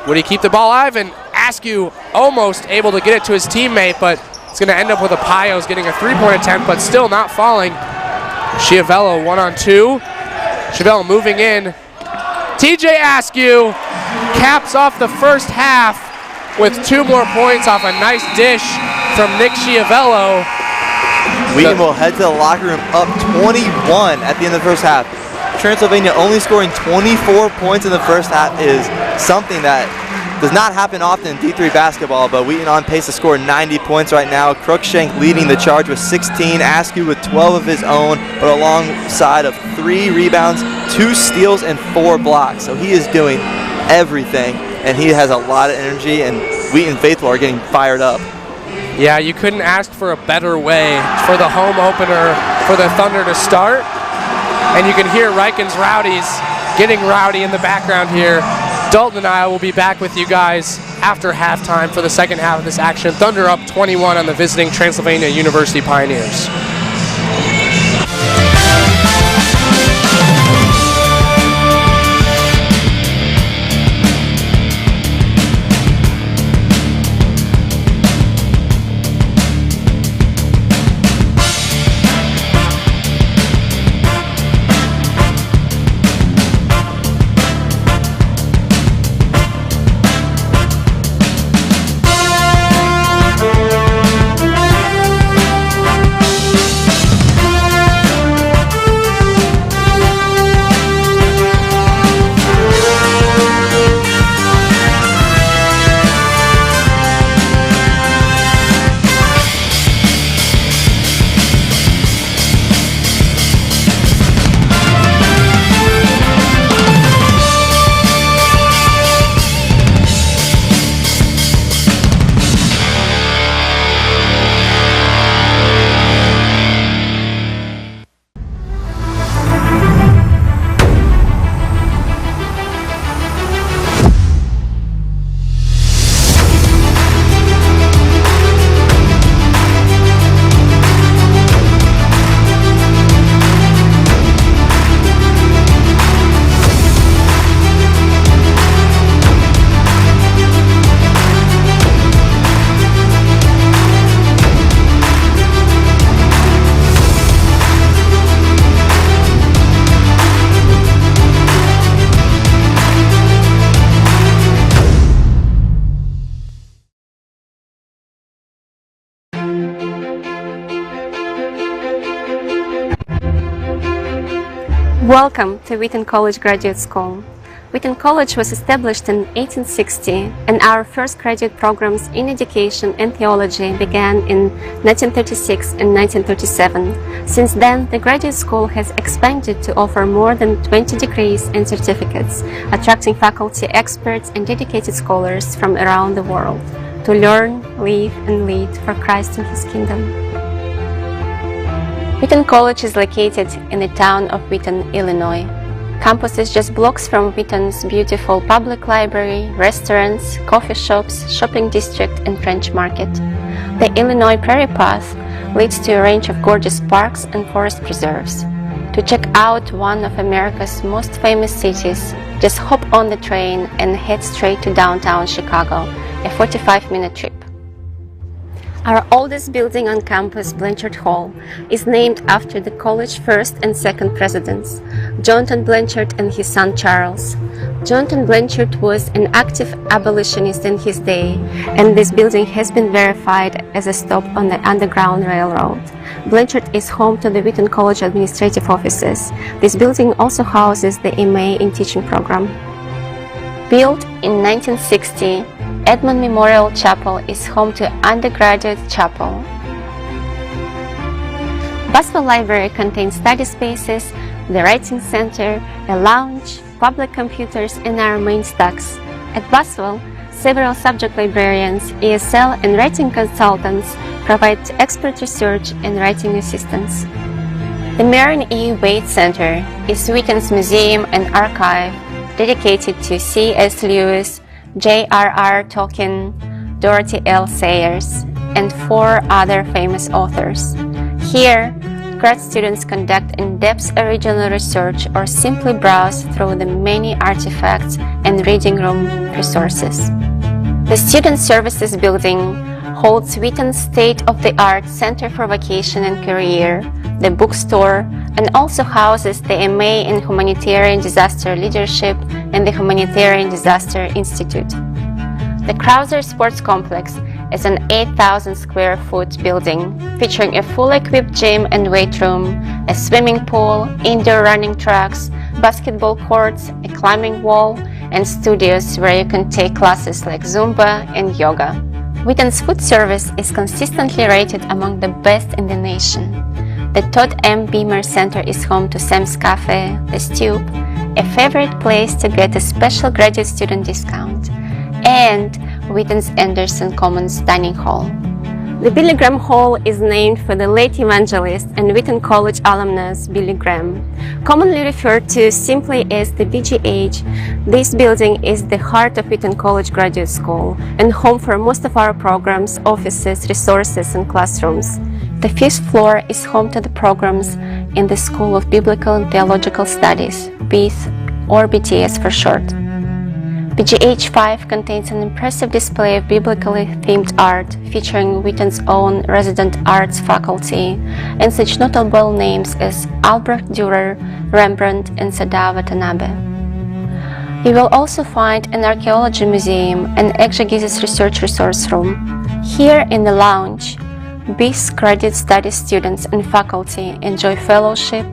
would he keep the ball alive? And Askew almost able to get it to his teammate, but it's going to end up with a Pios getting a three-point attempt, but still not falling. Schiavello 1-on-2. Schiavello moving in. TJ Askew caps off the first half with 2 more points off a nice dish from Nick Schiavello. Wheaton will head to the locker room up 21 at the end of the first half. Transylvania only scoring 24 points in the first half is something that does not happen often in D3 basketball, but Wheaton on pace to score 90 points right now. Crookshank leading the charge with 16, Askew with 12 of his own, but alongside of 3 rebounds, 2 steals, and 4 blocks. So he is doing everything, and he has a lot of energy, and Wheaton faithful are getting fired up. Yeah, you couldn't ask for a better way for the home opener for the Thunder to start. And you can hear Riken's Rowdies getting rowdy in the background here. Dalton and I will be back with you guys after halftime for the second half of this action. Thunder up 21 on the visiting Transylvania University Pioneers. Welcome to Wheaton College Graduate School. Wheaton College was established in 1860, and our first graduate programs in education and theology began in 1936 and 1937. Since then, the graduate school has expanded to offer more than 20 degrees and certificates, attracting faculty, experts, and dedicated scholars from around the world to learn, live, and lead for Christ and His kingdom. Wheaton College is located in the town of Wheaton, Illinois. Campus is just blocks from Wheaton's beautiful public library, restaurants, coffee shops, shopping district, and French market. The Illinois Prairie Path leads to a range of gorgeous parks and forest preserves. To check out one of America's most famous cities, just hop on the train and head straight to downtown Chicago, a 45-minute trip. Our oldest building on campus, Blanchard Hall, is named after the college's first and second presidents, Jonathan Blanchard and his son Charles. Jonathan Blanchard was an active abolitionist in his day, and this building has been verified as a stop on the Underground Railroad. Blanchard is home to the Wheaton College administrative offices. This building also houses the MA in Teaching program. Built in 1960, Edmond Memorial Chapel is home to Undergraduate Chapel. Boswell Library contains study spaces, the Writing Center, a lounge, public computers, and our main stacks. At Boswell, several subject librarians, ESL, and writing consultants provide expert research and writing assistance. The Marion E. Wade Center is Wheaton's museum and archive dedicated to C.S. Lewis, J.R.R. Tolkien, Dorothy L. Sayers, and 4 other famous authors. Here, grad students conduct in-depth original research or simply browse through the many artifacts and reading room resources. The Student Services Building holds Wheaton's state-of-the-art Center for Vocation and Career, the bookstore, and also houses the MA in Humanitarian Disaster Leadership and the Humanitarian Disaster Institute. The Krauser Sports Complex is an 8,000 square foot building featuring a fully equipped gym and weight room, a swimming pool, indoor running tracks, basketball courts, a climbing wall, and studios where you can take classes like Zumba and yoga. Wheaton's food service is consistently rated among the best in the nation. The Todd M. Beamer Center is home to Sam's Cafe, The Stoop, a favorite place to get a special graduate student discount, and Wheaton's Anderson Commons Dining Hall. The Billy Graham Hall is named for the late evangelist and Wheaton College alumnus Billy Graham. Commonly referred to simply as the BGH, this building is the heart of Wheaton College Graduate School and home for most of our programs, offices, resources, and classrooms. The fifth floor is home to the programs in the School of Biblical and Theological Studies, BITH, or BTS for short. BGH 5 contains an impressive display of biblically themed art featuring Wheaton's own resident arts faculty and such notable names as Albrecht Dürer, Rembrandt, and Sadao Watanabe. You will also find an archaeology museum and exegesis research resource room. Here in the lounge, BIS graduate studies students and faculty enjoy fellowship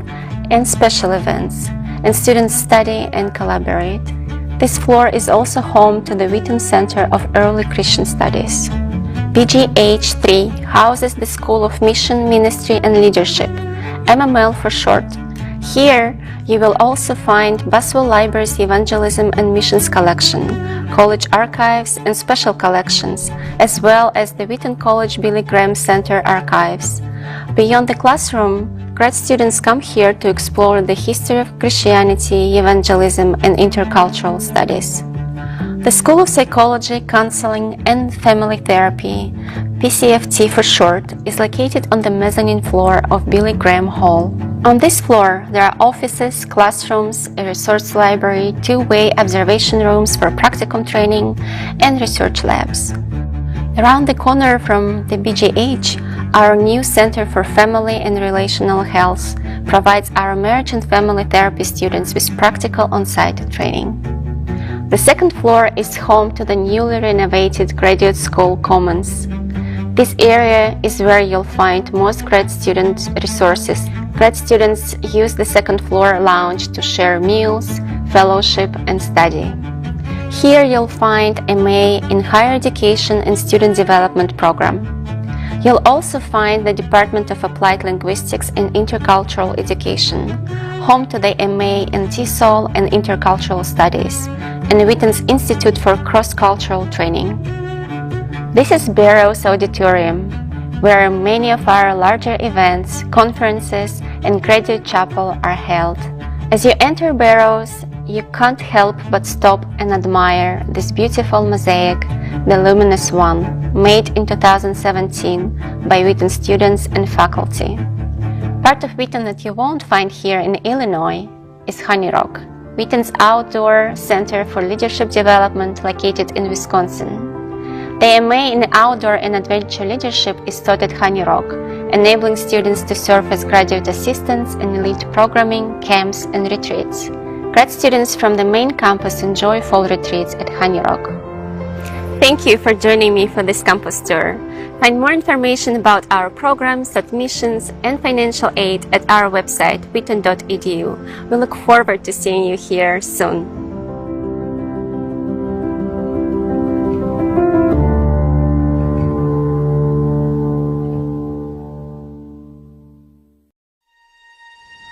and special events, and students study and collaborate. This floor is also home to the Wheaton Center of Early Christian Studies. BGH 3 houses the School of Mission, Ministry and Leadership, MML for short. Here, you will also find Boswell Library's Evangelism and Missions Collection, college archives and special collections, as well as the Wheaton College Billy Graham Center archives. Beyond the classroom, grad students come here to explore the history of Christianity, evangelism, and intercultural studies. The School of Psychology, Counseling, and Family Therapy, PCFT for short, is located on the mezzanine floor of Billy Graham Hall. On this floor, there are offices, classrooms, a resource library, two-way observation rooms for practicum training, and research labs. Around the corner from the BGH, our new Center for Family and Relational Health provides our marriage and family therapy students with practical on-site training. The second floor is home to the newly renovated Graduate School Commons. This area is where you'll find most grad student resources. Grad students use the second floor lounge to share meals, fellowship, and study. Here you'll find MA in Higher Education and Student Development program. You'll also find the Department of Applied Linguistics and Intercultural Education, home to the MA in TESOL and Intercultural Studies, and Wheaton's Institute for Cross-Cultural Training. This is Barrows Auditorium, where many of our larger events, conferences, and graduate chapel are held. As you enter Barrows, you can't help but stop and admire this beautiful mosaic, the Luminous One, made in 2017 by Wheaton students and faculty. Part of Wheaton that you won't find here in Illinois is Honey Rock, Wheaton's outdoor center for leadership development located in Wisconsin. The MA in Outdoor and Adventure Leadership is taught at Honey Rock, enabling students to serve as graduate assistants in elite programming, camps, and retreats. Grad students from the main campus enjoy fall retreats at Honey Rock. Thank you for joining me for this campus tour. Find more information about our programs, admissions, and financial aid at our website, wheaton.edu. We look forward to seeing you here soon.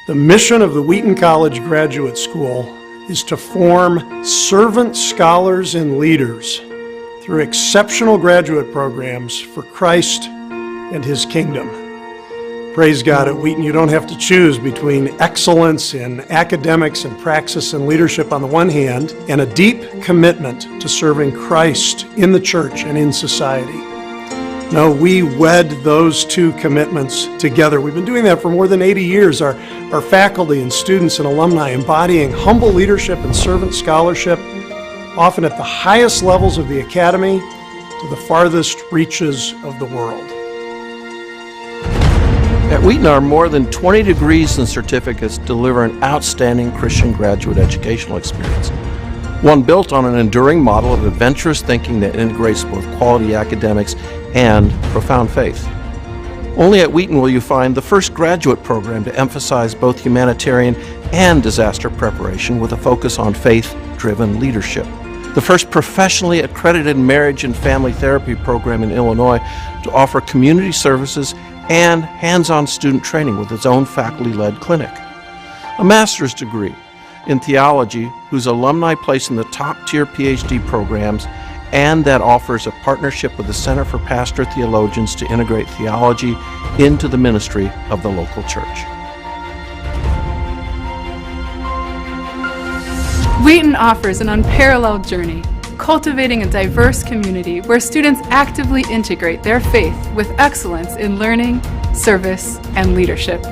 The mission of the Wheaton College Graduate School is to form servant scholars and leaders through exceptional graduate programs for Christ and His kingdom. Praise God, at Wheaton you don't have to choose between excellence in academics and praxis and leadership on the one hand, and a deep commitment to serving Christ in the church and in society. No, we wed those two commitments together. We've been doing that for more than 80 years. Our faculty and students and alumni embodying humble leadership and servant scholarship, often at the highest levels of the academy to the farthest reaches of the world. At Wheaton, our more than 20 degrees and certificates deliver an outstanding Christian graduate educational experience, one built on an enduring model of adventurous thinking that integrates both quality academics and profound faith. Only at Wheaton will you find the first graduate program to emphasize both humanitarian and disaster preparation with a focus on faith-driven leadership. The first professionally accredited marriage and family therapy program in Illinois to offer community services and hands-on student training with its own faculty-led clinic. A master's degree in theology whose alumni place in the top-tier PhD programs, and that offers a partnership with the Center for Pastor Theologians to integrate theology into the ministry of the local church. Wheaton offers an unparalleled journey, cultivating a diverse community where students actively integrate their faith with excellence in learning, service, and leadership.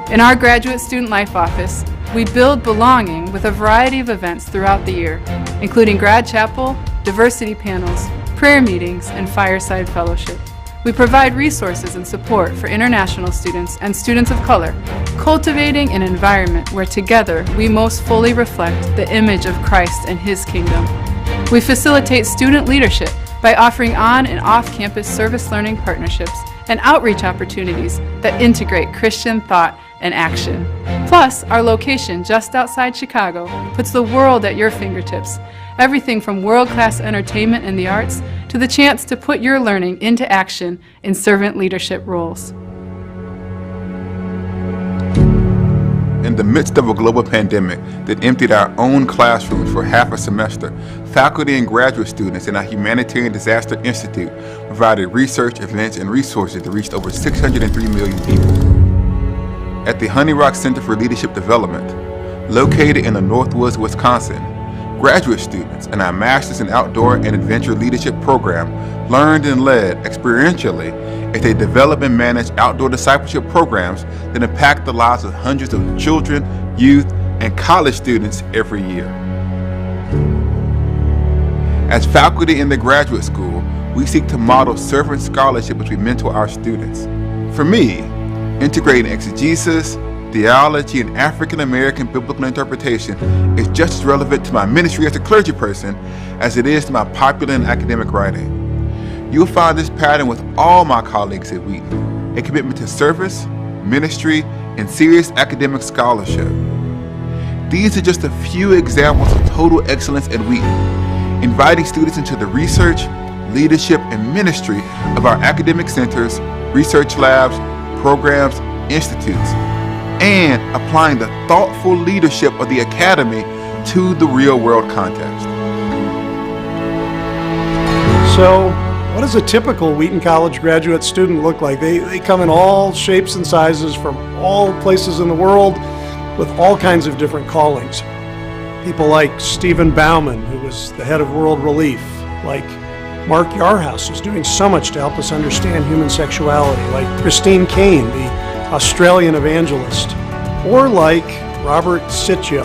In our Graduate Student Life Office, we build belonging with a variety of events throughout the year, including grad chapel, diversity panels, prayer meetings, and fireside fellowship. We provide resources and support for international students and students of color, cultivating an environment where together we most fully reflect the image of Christ and His kingdom. We facilitate student leadership by offering on and off-campus service learning partnerships and outreach opportunities that integrate Christian thought and action. Plus, our location just outside Chicago puts the world at your fingertips. Everything from world-class entertainment and the arts to the chance to put your learning into action in servant leadership roles. In the midst of a global pandemic that emptied our own classrooms for half a semester, faculty and graduate students in our Humanitarian Disaster Institute provided research, events, and resources that reached over 603 million people. At the Honey Rock Center for Leadership Development, located in the Northwoods, Wisconsin, graduate students in our Masters in Outdoor and Adventure Leadership program learned and led experientially as they develop and manage outdoor discipleship programs that impact the lives of hundreds of children, youth, and college students every year. As faculty in the graduate school, we seek to model servant scholarship as we mentor our students. For me, integrating exegesis, theology, and African American biblical interpretation is just as relevant to my ministry as a clergy person as it is to my popular and academic writing. You'll find this pattern with all my colleagues at Wheaton, a commitment to service, ministry, and serious academic scholarship. These are just a few examples of total excellence at Wheaton, inviting students into the research, leadership, and ministry of our academic centers, research labs, programs, institutes, and applying the thoughtful leadership of the academy to the real-world context. So, what does a typical Wheaton College graduate student look like? They come in all shapes and sizes from all places in the world with all kinds of different callings. People like Stephen Bauman, who was the head of World Relief, like Mark Yarhouse, who's doing so much to help us understand human sexuality, like Christine Kane, the Australian evangelist, or like Robert Sityo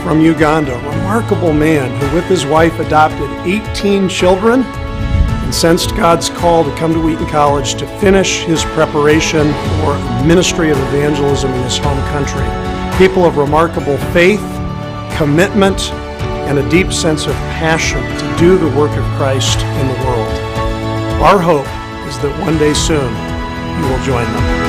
from Uganda, a remarkable man who with his wife adopted 18 children and sensed God's call to come to Wheaton College to finish his preparation for a ministry of evangelism in his home country. People of remarkable faith, commitment, and a deep sense of passion to do the work of Christ in the world. Our hope is that one day soon you will join them.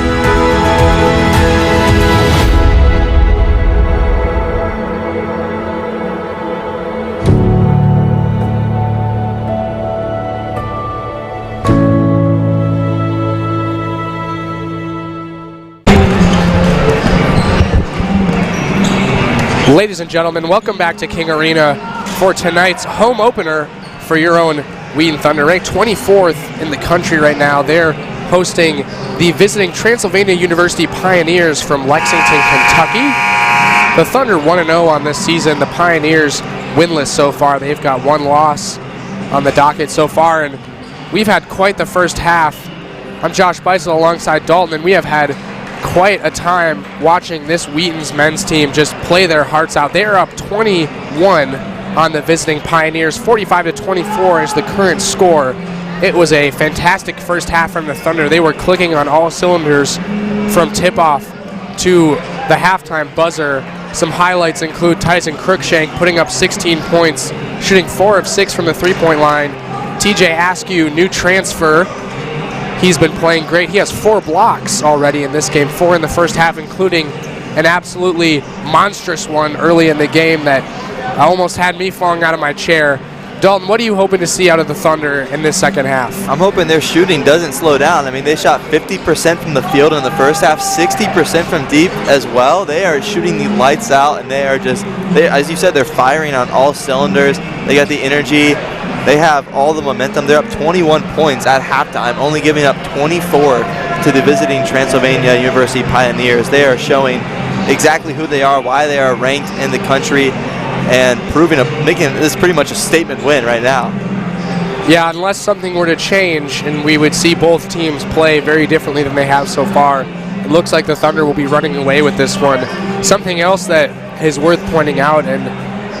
Ladies and gentlemen, welcome back to King Arena for tonight's home opener for your own Wheaton Thunder. Ranked 24th in the country right now. They're hosting the visiting Transylvania University Pioneers from Lexington, Kentucky. The Thunder 1-0 on this season. The Pioneers winless so far. They've got one loss on the docket so far, and we've had quite the first half. I'm Josh Beisel alongside Dalton, and we have had quite a time watching this Wheaton's men's team just play their hearts out. They are up 21 on the visiting Pioneers. 45-24 is the current score. It was a fantastic first half from the Thunder. They were clicking on all cylinders from tip-off to the halftime buzzer. Some highlights include Tyson Cruikshank putting up 16 points, shooting 4 of 6 from the three-point line. TJ Askew, new transfer. He's been playing great. He has 4 blocks already in this game, 4 in the first half, including an absolutely monstrous one early in the game that almost had me falling out of my chair. Dalton, what are you hoping to see out of the Thunder in this second half? I'm hoping their shooting doesn't slow down. I mean, they shot 50% from the field in the first half, 60% from deep as well. They are shooting the lights out, and they are just, as you said, they're firing on all cylinders. They got the energy. They have all the momentum. They're up 21 points at halftime, only giving up 24 to the visiting Transylvania University Pioneers. They are showing exactly who they are, why they are ranked in the country, and making this pretty much a statement win right now. Yeah, unless something were to change and we would see both teams play very differently than they have so far, it looks like the Thunder will be running away with this one. Something else that is worth pointing out, and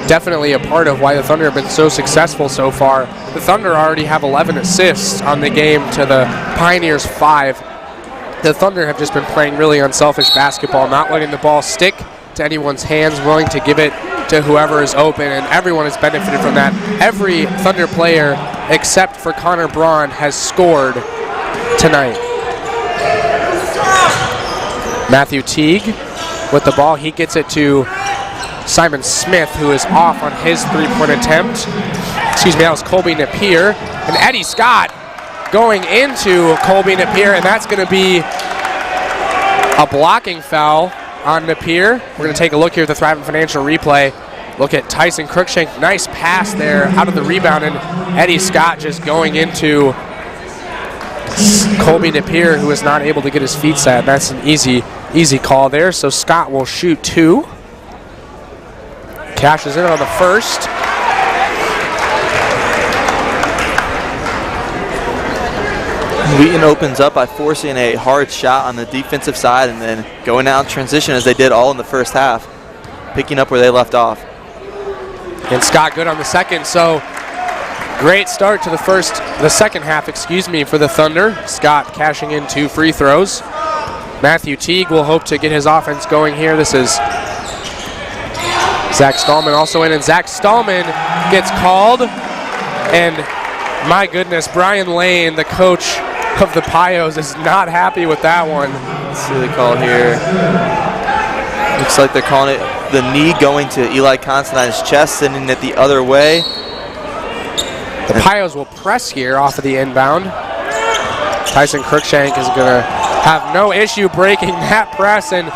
definitely a part of why the Thunder have been so successful so far, the Thunder already have 11 assists on the game to the Pioneers 5. The Thunder have just been playing really unselfish basketball, not letting the ball stick to anyone's hands, willing to give it to whoever is open, and everyone has benefited from that. Every Thunder player except for Connor Braun has scored tonight. Matthew Teague with the ball. He gets it to Simon Smith, who is off on his three-point attempt. Excuse me, that was Colby Napier. And Eddie Scott going into Colby Napier, and that's going to be a blocking foul on Napier. We're going to take a look here at the Thrivent Financial replay. Look at Tyson Cruikshank. Nice pass there out of the rebound, and Eddie Scott just going into Colby Napier, who is not able to get his feet set. That's an easy call there. So Scott will shoot 2. Cashes in on the first. Wheaton opens up by forcing a hard shot on the defensive side and then going out in transition as they did all in the first half, picking up where they left off. And Scott good on the second, so great start to the second half, for the Thunder. Scott cashing in 2 free throws. Matthew Teague will hope to get his offense going here. This is Zach Stallman also in, and Zach Stallman gets called, and my goodness, Brian Lane, the coach of the Pios, is not happy with that one. Let's see the call here. Looks like they're calling it the knee going to Eli Constantine's chest, sending it the other way. The Pios will press here off of the inbound. Tyson Cruikshank is going to have no issue breaking that press, and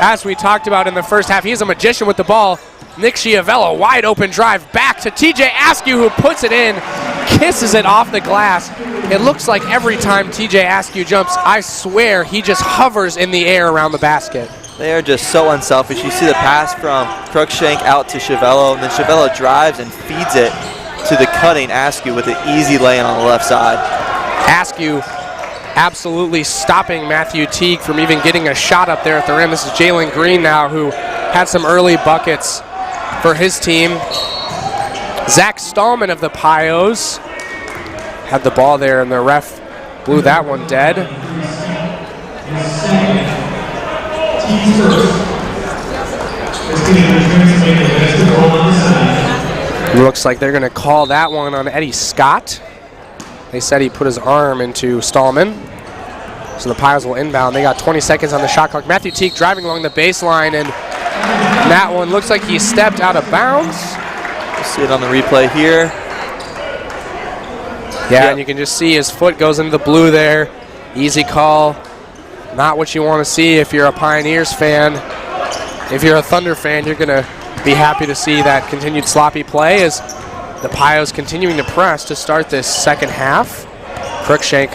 as we talked about in the first half, he's a magician with the ball. Nick Schiavello, wide open drive back to TJ Askew, who puts it in, kisses it off the glass. It looks like every time TJ Askew jumps, I swear he just hovers in the air around the basket. They are just so unselfish. You see the pass from Cruikshank out to Schiavello, and then Schiavello drives and feeds it to the cutting Askew with an easy lay on the left side. Askew absolutely stopping Matthew Teague from even getting a shot up there at the rim. This is Jalen Green now, who had some early buckets for his team. Zach Stallman of the Pios had the ball there, and the ref blew that one dead. Looks like they're going to call that one on Eddie Scott. They said he put his arm into Stallman. So the Pios will inbound. They got 20 seconds on the shot clock. Matthew Teague driving along the baseline, and that one looks like he stepped out of bounds. We'll see it on the replay here. Yeah, and you can just see his foot goes into the blue there. Easy call. Not what you want to see if you're a Pioneers fan. If you're a Thunder fan, you're going to be happy to see that continued sloppy play as the Pios continuing to press to start this second half. Cruikshank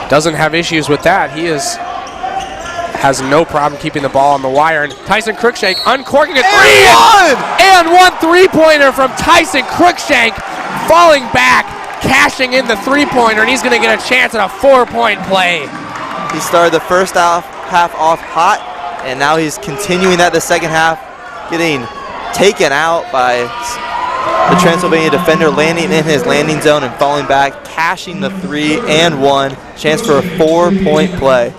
doesn't have issues with that. He has no problem keeping the ball on the wire. And Tyson Cruikshank uncorking a three. And one three-pointer from Tyson Cruikshank, falling back, cashing in the three-pointer, and he's going to get a chance at a 4-point play. He started the first half off hot, and now he's continuing that the second half, getting taken out by the Transylvania defender, landing in his landing zone and falling back, cashing the 3 and 1. Chance for a 4-point play.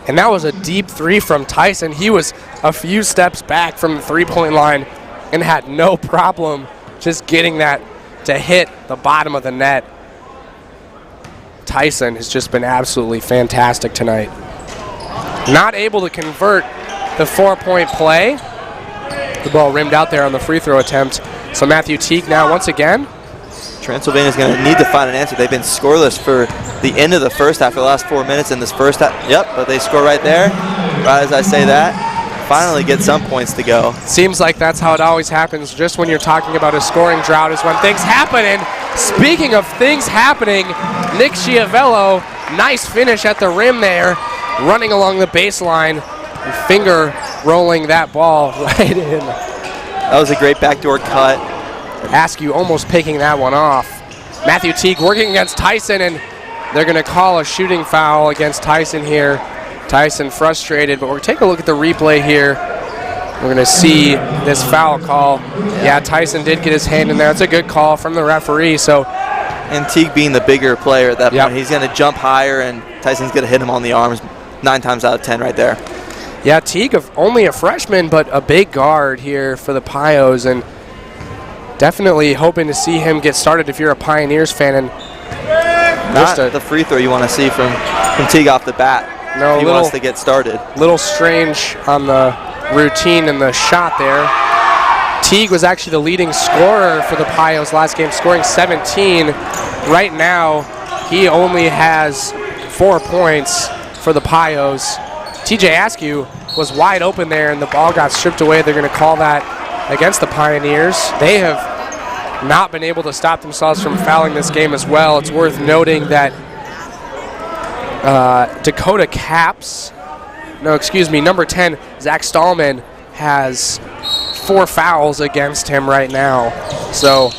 And that was a deep three from Tyson. He was a few steps back from the three-point line and had no problem just getting that to hit the bottom of the net. Tyson has just been absolutely fantastic tonight. Not able to convert the 4-point play. The ball rimmed out there on the free throw attempt. So Matthew Teague now once again. Transylvania's going to need to find an answer. They've been scoreless for the end of the first half, for the last 4 minutes in this first half. Yep, but they score right there. Right as I say that, finally get some points to go. Seems like that's how it always happens. Just when you're talking about a scoring drought is when things happen. And speaking of things happening, Nick Schiavello, nice finish at the rim there, running along the baseline, and finger rolling that ball right in. That was a great backdoor cut. Askew almost picking that one off. Matthew Teague working against Tyson, and they're going to call a shooting foul against Tyson here. Tyson frustrated, but we're going to take a look at the replay here. We're going to see this foul call. Yeah, Tyson did get his hand in there. It's a good call from the referee. So, and Teague being the bigger player at that point, he's going to jump higher, and Tyson's going to hit him on the arms 9 times out of 10 right there. Yeah, Teague only a freshman, but a big guard here for the Pios, and definitely hoping to see him get started if you're a Pioneers fan. And not the free throw you want to see from Teague off the bat. No, he wants to get started. Little strange on the routine and the shot there. Teague was actually the leading scorer for the Pios last game, scoring 17. Right now, he only has 4 points for the Pios. TJ Askew was wide open there, and the ball got stripped away. They're going to call that against the Pioneers. They have not been able to stop themselves from fouling this game as well. It's worth noting that Dakota Caps, number 10, Zach Stallman, has 4 fouls against him right now. So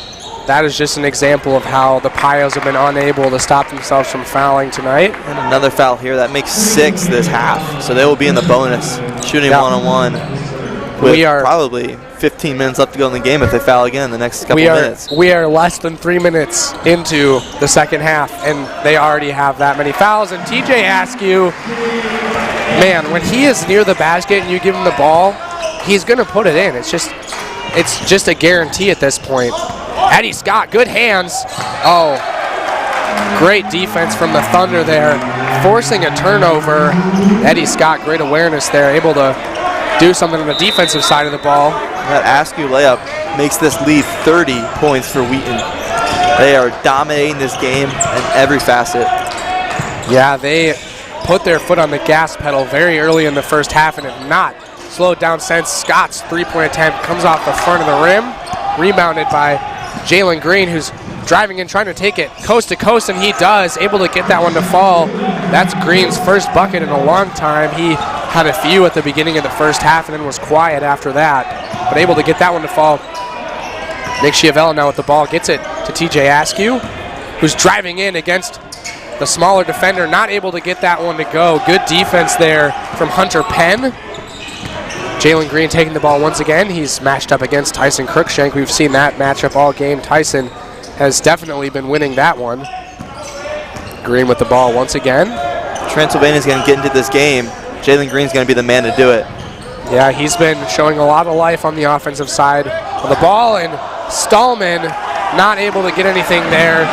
that is just an example of how the Pios have been unable to stop themselves from fouling tonight. And another foul here. That makes 6 this half. So they will be in the bonus, shooting one-on-one with probably 15 minutes left to go in the game if they foul again in the next couple minutes. We are less than 3 minutes into the second half, and they already have that many fouls. And TJ Askew, man, when he is near the basket and you give him the ball, he's going to put it in. It's just a guarantee at this point. Eddie Scott, good hands. Oh, great defense from the Thunder there, forcing a turnover. Eddie Scott, great awareness there, able to do something on the defensive side of the ball. That Askew layup makes this lead 30 points for Wheaton. They are dominating this game in every facet. Yeah, they put their foot on the gas pedal very early in the first half and have not slowed down since. Scott's three-point attempt comes off the front of the rim, rebounded by Jalen Green, who's driving in, trying to take it coast to coast, and he does, able to get that one to fall. That's Green's first bucket in a long time. He had a few at the beginning of the first half and then was quiet after that, but able to get that one to fall. Nick Schiavello now with the ball, gets it to TJ Askew, who's driving in against the smaller defender, not able to get that one to go. Good defense there from Hunter Penn. Jalen Green taking the ball once again. He's matched up against Tyson Cruikshank. We've seen that matchup all game. Tyson has definitely been winning that one. Green with the ball once again. Transylvania's going to get into this game. Jalen Green's going to be the man to do it. Yeah, he's been showing a lot of life on the offensive side of the ball, and Stallman not able to get anything there.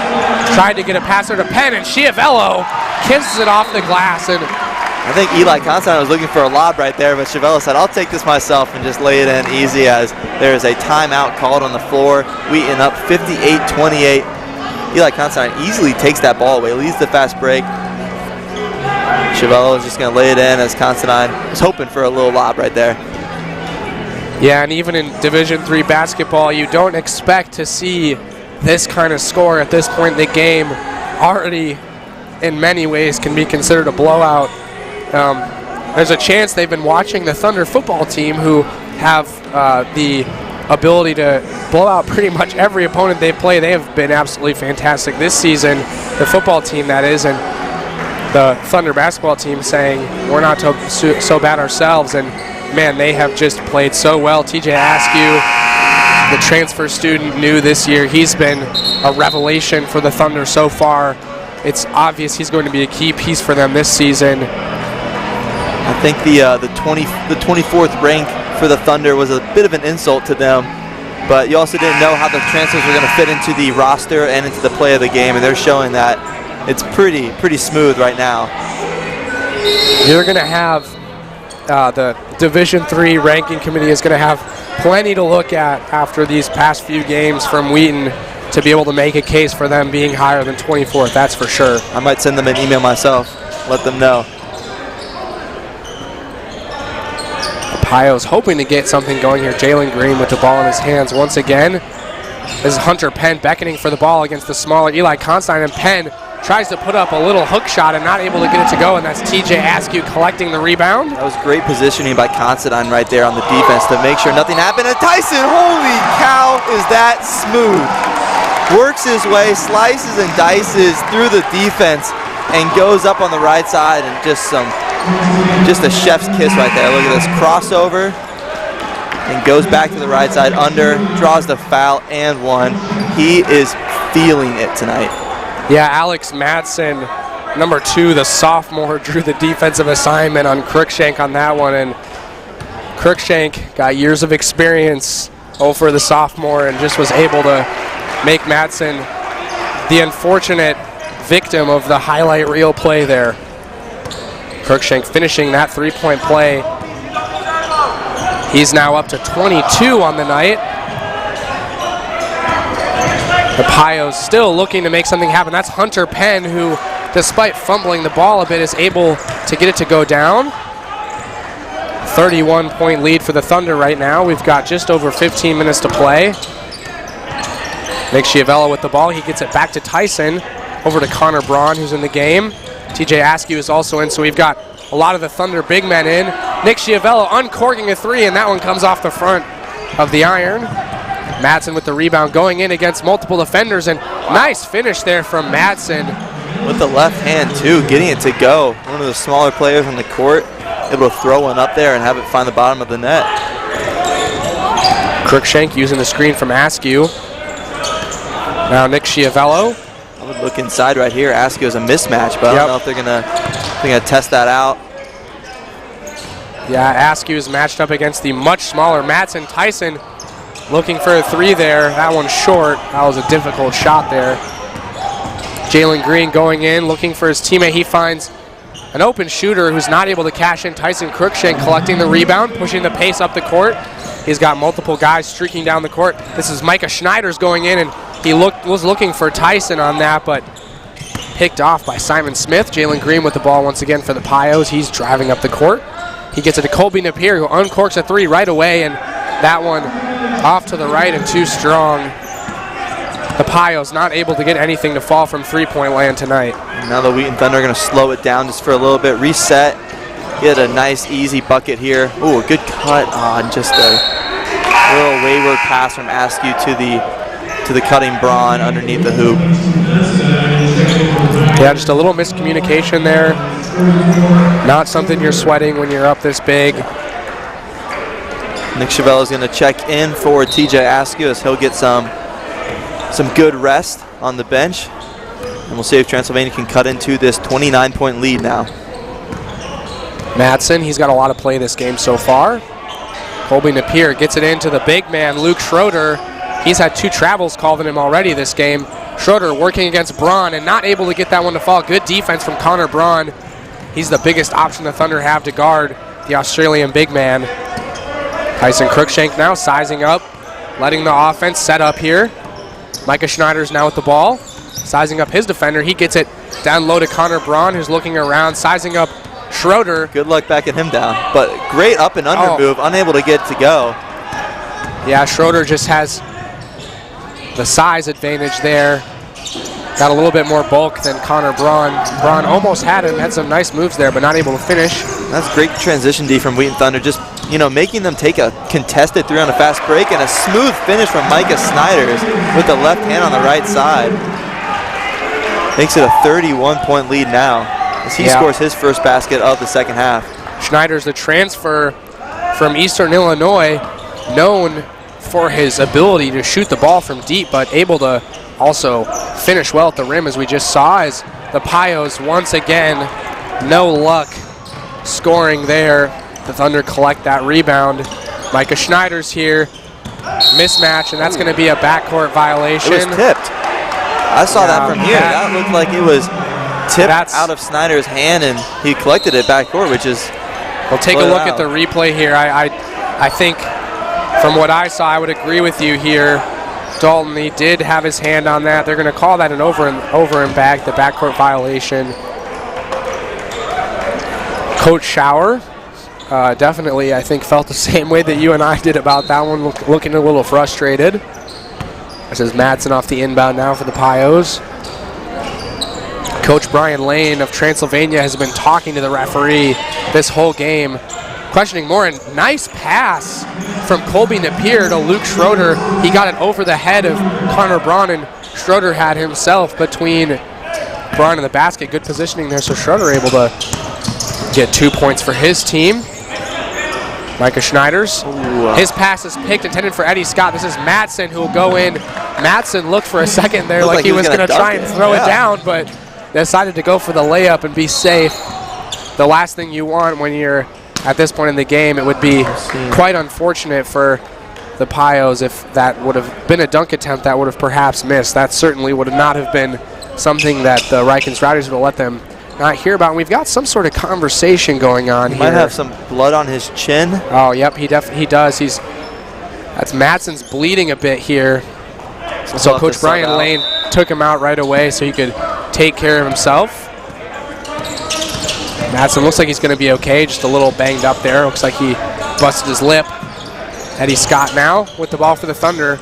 Tried to get a passer to Penn, and Schiavello kisses it off the glass. And I think Eli Constantine was looking for a lob right there, but Schiavello said, I'll take this myself and just lay it in easy, as there is a timeout called on the floor. Wheaton up 58-28. Eli Constantine easily takes that ball away, leads the fast break. Schiavello is just going to lay it in, as Constantine was hoping for a little lob right there. Yeah, and even in Division III basketball, you don't expect to see this kind of score at this point in the game. Already, in many ways, can be considered a blowout. There's a chance they've been watching the Thunder football team, who have the ability to blow out pretty much every opponent they play. They have been absolutely fantastic this season, the football team that is, and the Thunder basketball team saying we're not so bad ourselves, and man, they have just played so well. TJ Askew, the transfer student new this year, he's been a revelation for the Thunder so far. It's obvious he's going to be a key piece for them this season. I think the 24th rank for the Thunder was a bit of an insult to them, but you also didn't know how the transfers were going to fit into the roster and into the play of the game, and they're showing that it's pretty smooth right now. You're going to have the Division III ranking committee is going to have plenty to look at after these past few games from Wheaton to be able to make a case for them being higher than 24th, that's for sure. I might send them an email myself, let them know. Pio's hoping to get something going here. Jalen Green with the ball in his hands once again. This is Hunter Penn beckoning for the ball against the smaller Eli Constein, and Penn tries to put up a little hook shot and not able to get it to go, and that's TJ Askew collecting the rebound. That was great positioning by Considine right there on the defense to make sure nothing happened. And Tyson, holy cow, is that smooth. Works his way, slices and dices through the defense, and goes up on the right side, and just a chef's kiss right there. Look at this crossover, and goes back to the right side under, draws the foul and one. He is feeling it tonight. Yeah, Alex Madsen, number 2, the sophomore, drew the defensive assignment on Cruikshank on that one, and Cruikshank got years of experience over the sophomore and just was able to make Madsen the unfortunate victim of the highlight reel play there. Cruikshank finishing that three-point play. He's now up to 22 on the night. The Pios still looking to make something happen. That's Hunter Penn, who, despite fumbling the ball a bit, is able to get it to go down. 31-point lead for the Thunder right now. We've got just over 15 minutes to play. Nick Schiavello with the ball. He gets it back to Tyson. Over to Connor Braun, who's in the game. TJ Askew is also in, so we've got a lot of the Thunder big men in. Nick Schiavello uncorking a three, and that one comes off the front of the iron. Madsen with the rebound going in against multiple defenders, and nice finish there from Madsen. With the left hand too, getting it to go. One of the smaller players on the court, able to throw one up there and have it find the bottom of the net. Cruikshank using the screen from Askew. Now Nick Schiavello. I would look inside right here. Askew is a mismatch, but I don't know if they're gonna test that out. Yeah, Askew is matched up against the much smaller Madsen. Tyson looking for a three there. That one's short. That was a difficult shot there. Jalen Green going in, looking for his teammate. He finds an open shooter who's not able to cash in. Tyson Cruikshank collecting the rebound, pushing the pace up the court. He's got multiple guys streaking down the court. This is Micah Schneider's going in, and he was looking for Tyson on that, but picked off by Simon Smith. Jalen Green with the ball once again for the Pios. He's driving up the court. He gets it to Colby Napier, who uncorks a three right away, and that one off to the right and too strong. The Pios not able to get anything to fall from three-point land tonight. And now the Wheaton Thunder are going to slow it down just for a little bit, reset, get a nice easy bucket here. Ooh, a good cut on just a little wayward pass from Askew to the cutting Braun underneath the hoop. Yeah, just a little miscommunication there. Not something you're sweating when you're up this big. Nick Schiavello is going to check in for TJ Askew as he'll get some good rest on the bench. And we'll see if Transylvania can cut into this 29-point lead now. Madsen, he's got a lot of play this game so far. Colby Napier gets it into the big man, Luke Schroeder. He's had 2 travels called on him already this game. Schroeder working against Braun and not able to get that one to fall. Good defense from Connor Braun. He's the biggest option the Thunder have to guard the Australian big man. Tyson Cruikshank now sizing up, letting the offense set up here. Micah Schneider's now with the ball, sizing up his defender. He gets it down low to Connor Braun, who's looking around, sizing up Schroeder. Good luck backing him down, but great up and under move, unable to get it to go. Yeah, Schroeder just has the size advantage there. Got a little bit more bulk than Connor Braun. Braun almost had him, had some nice moves there, but not able to finish. That's great transition D from Wheaton Thunder, just you know, making them take a contested three on a fast break, and a smooth finish from Micah Snyder's with the left hand on the right side. Makes it a 31-point lead now as he scores his first basket of the second half. Schneider's the transfer from Eastern Illinois, known for his ability to shoot the ball from deep, but able to also finish well at the rim, as we just saw, as the Pios once again, no luck scoring there. The Thunder collect that rebound. Micah Schneider's here. Mismatch, and that's going to be a backcourt violation. It was tipped. I saw that from here. That looked like it was tipped out of Snyder's hand, and he collected it backcourt, which is... We'll take a look at the replay here. I think from what I saw, I would agree with you here. Dalton, he did have his hand on that. They're going to call that an over and back, the backcourt violation. Coach Schauer definitely, I think, felt the same way that you and I did about that one, looking a little frustrated. This is Madsen off the inbound now for the Pios. Coach Brian Lane of Transylvania has been talking to the referee this whole game, questioning more. And nice pass from Colby Napier to Luke Schroeder. He got it over the head of Connor Braun, and Schroeder had himself between Braun and the basket. Good positioning there, so Schroeder able to get 2 points for his team. Micah Schneider's. His pass is picked, intended for Eddie Scott. This is Madsen who will go in. Madsen looked for a second there like he was going to try and throw it down, but decided to go for the layup and be safe. The last thing you want when you're at this point in the game, it would be quite unfortunate for the Pios if that would have been a dunk attempt that would have perhaps missed. That certainly would not have been something that the Rikens Riders would have let them not hear about. And we've got some sort of conversation going on here. Might have some blood on his chin. Oh, yep, he does. That's Madsen's bleeding a bit here. So Coach Brian Lane took him out right away so he could take care of himself. Madsen looks like he's going to be okay, just a little banged up there. Looks like he busted his lip. Eddie Scott now with the ball for the Thunder.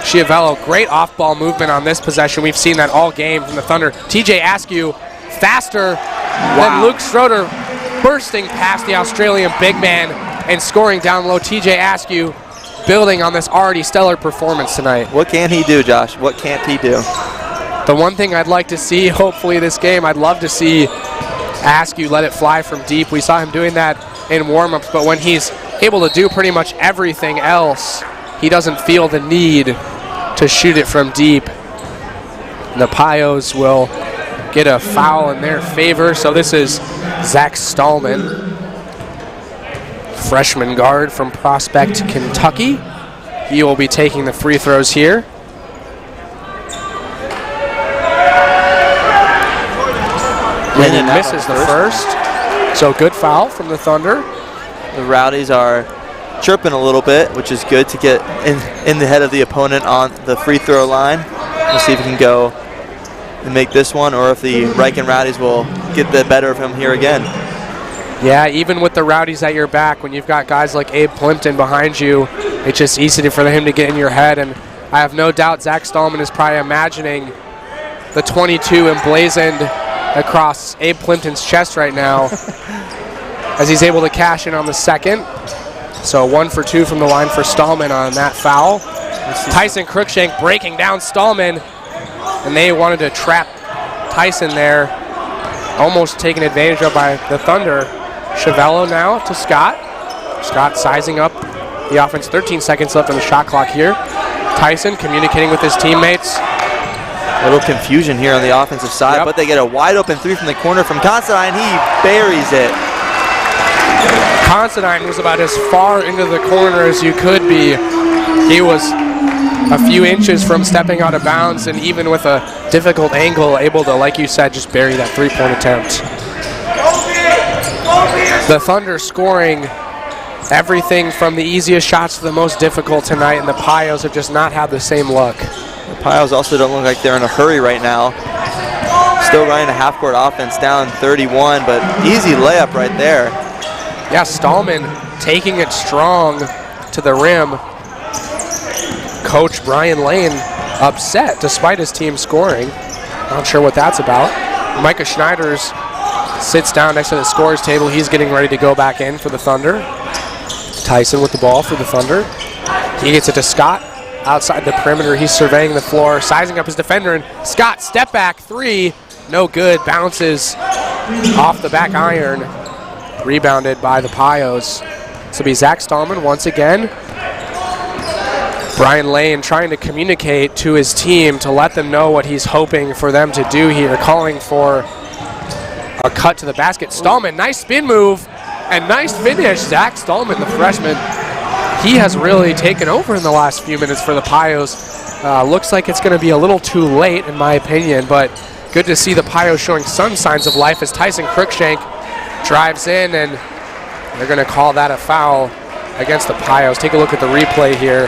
Schiavello, great off-ball movement on this possession. We've seen that all game from the Thunder. TJ Askew faster than Luke Schroeder, bursting past the Australian big man and scoring down low. TJ Askew building on this already stellar performance tonight. What can he do, Josh? What can't he do? The one thing I'd like to see, hopefully this game, I'd love to see Askew let it fly from deep. We saw him doing that in warm-ups, but when he's able to do pretty much everything else, he doesn't feel the need to shoot it from deep. And the Pios will get a foul in their favor. So this is Zach Stallman, freshman guard from Prospect, Kentucky. He will be taking the free throws here. And he misses the first. So good foul from the Thunder. The Rowdies are chirping a little bit, which is good to get in the head of the opponent on the free throw line. We'll see if he can go and make this one, or if the Riken Rowdies will get the better of him here again. Yeah, even with the Rowdies at your back, when you've got guys like Abe Plimpton behind you, it's just easy for him to get in your head. And I have no doubt Zach Stallman is probably imagining the 22 emblazoned across Abe Plimpton's chest right now as he's able to cash in on the second. So 1 for 2 from the line for Stallman on that foul. Tyson Cruikshank breaking down Stallman, and they wanted to trap Tyson there, almost taken advantage of by the Thunder. Schiavello now to Scott. Scott sizing up the offense. 13 seconds left on the shot clock here. Tyson communicating with his teammates. A little confusion here on the offensive side, but they get a wide open three from the corner from Considine. He buries it. Considine was about as far into the corner as you could be. He was a few inches from stepping out of bounds, and even with a difficult angle, able to, like you said, just bury that three-point attempt. The Thunder scoring everything from the easiest shots to the most difficult tonight, and the Pios have just not had the same luck. The Pios also don't look like they're in a hurry right now. Still running a half-court offense, down 31, but easy layup right there. Yeah, Stallman taking it strong to the rim. Coach Brian Lane upset despite his team scoring. Not sure what that's about. Micah Schneiders sits down next to the scorer's table. He's getting ready to go back in for the Thunder. Tyson with the ball for the Thunder. He gets it to Scott outside the perimeter. He's surveying the floor, sizing up his defender, and Scott, step back three, no good, bounces off the back iron, rebounded by the Pios. This will be Zach Stallman once again. Brian Lane trying to communicate to his team to let them know what he's hoping for them to do here, calling for a cut to the basket. Stallman, nice spin move and nice finish. Zach Stallman, the freshman, he has really taken over in the last few minutes for the Pios. Looks like it's going to be a little too late in my opinion, but good to see the Pios showing some signs of life as Tyson Cruikshank drives in, and they're going to call that a foul against the Pios. Take a look at the replay here.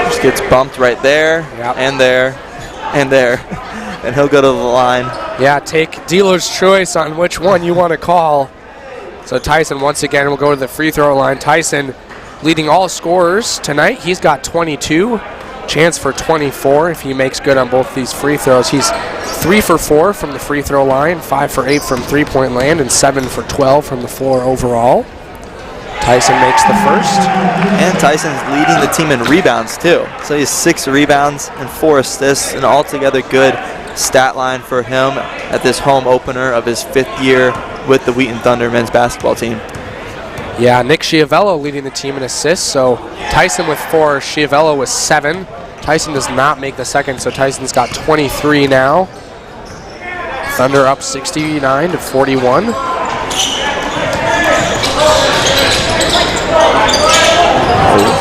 Just gets bumped right there, yep, and there, and there, and he'll go to the line. Yeah, take dealer's choice on which one you want to call. So Tyson once again will go to the free throw line. Tyson leading all scorers tonight. He's got 22, chance for 24 if he makes good on both these free throws. He's 3 for 4 from the free throw line, 5 for 8 from three-point land, and 7 for 12 from the floor overall. Tyson makes the first. And Tyson's leading the team in rebounds too. So he has 6 rebounds and 4 assists, an altogether good stat line for him at this home opener of his 5th year with the Wheaton Thunder men's basketball team. Yeah, Nick Schiavello leading the team in assists. So Tyson with 4, Schiavello with 7. Tyson does not make the second, so Tyson's got 23 now. Thunder up 69-41.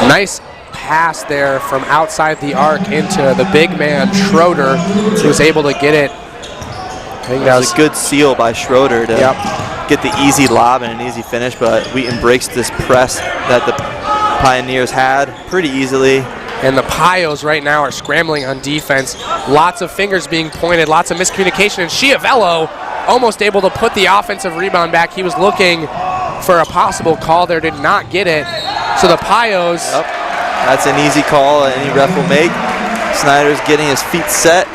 Nice pass there from outside the arc into the big man Schroeder, who was able to get it. I think that was a good seal by Schroeder to get the easy lob and an easy finish, but Wheaton breaks this press that the Pioneers had pretty easily. And the Pios right now are scrambling on defense. Lots of fingers being pointed, lots of miscommunication, and Schiavello almost able to put the offensive rebound back. He was looking for a possible call there, did not get it. So the Pios. Yep. That's an easy call any ref will make. Snyder's getting his feet set,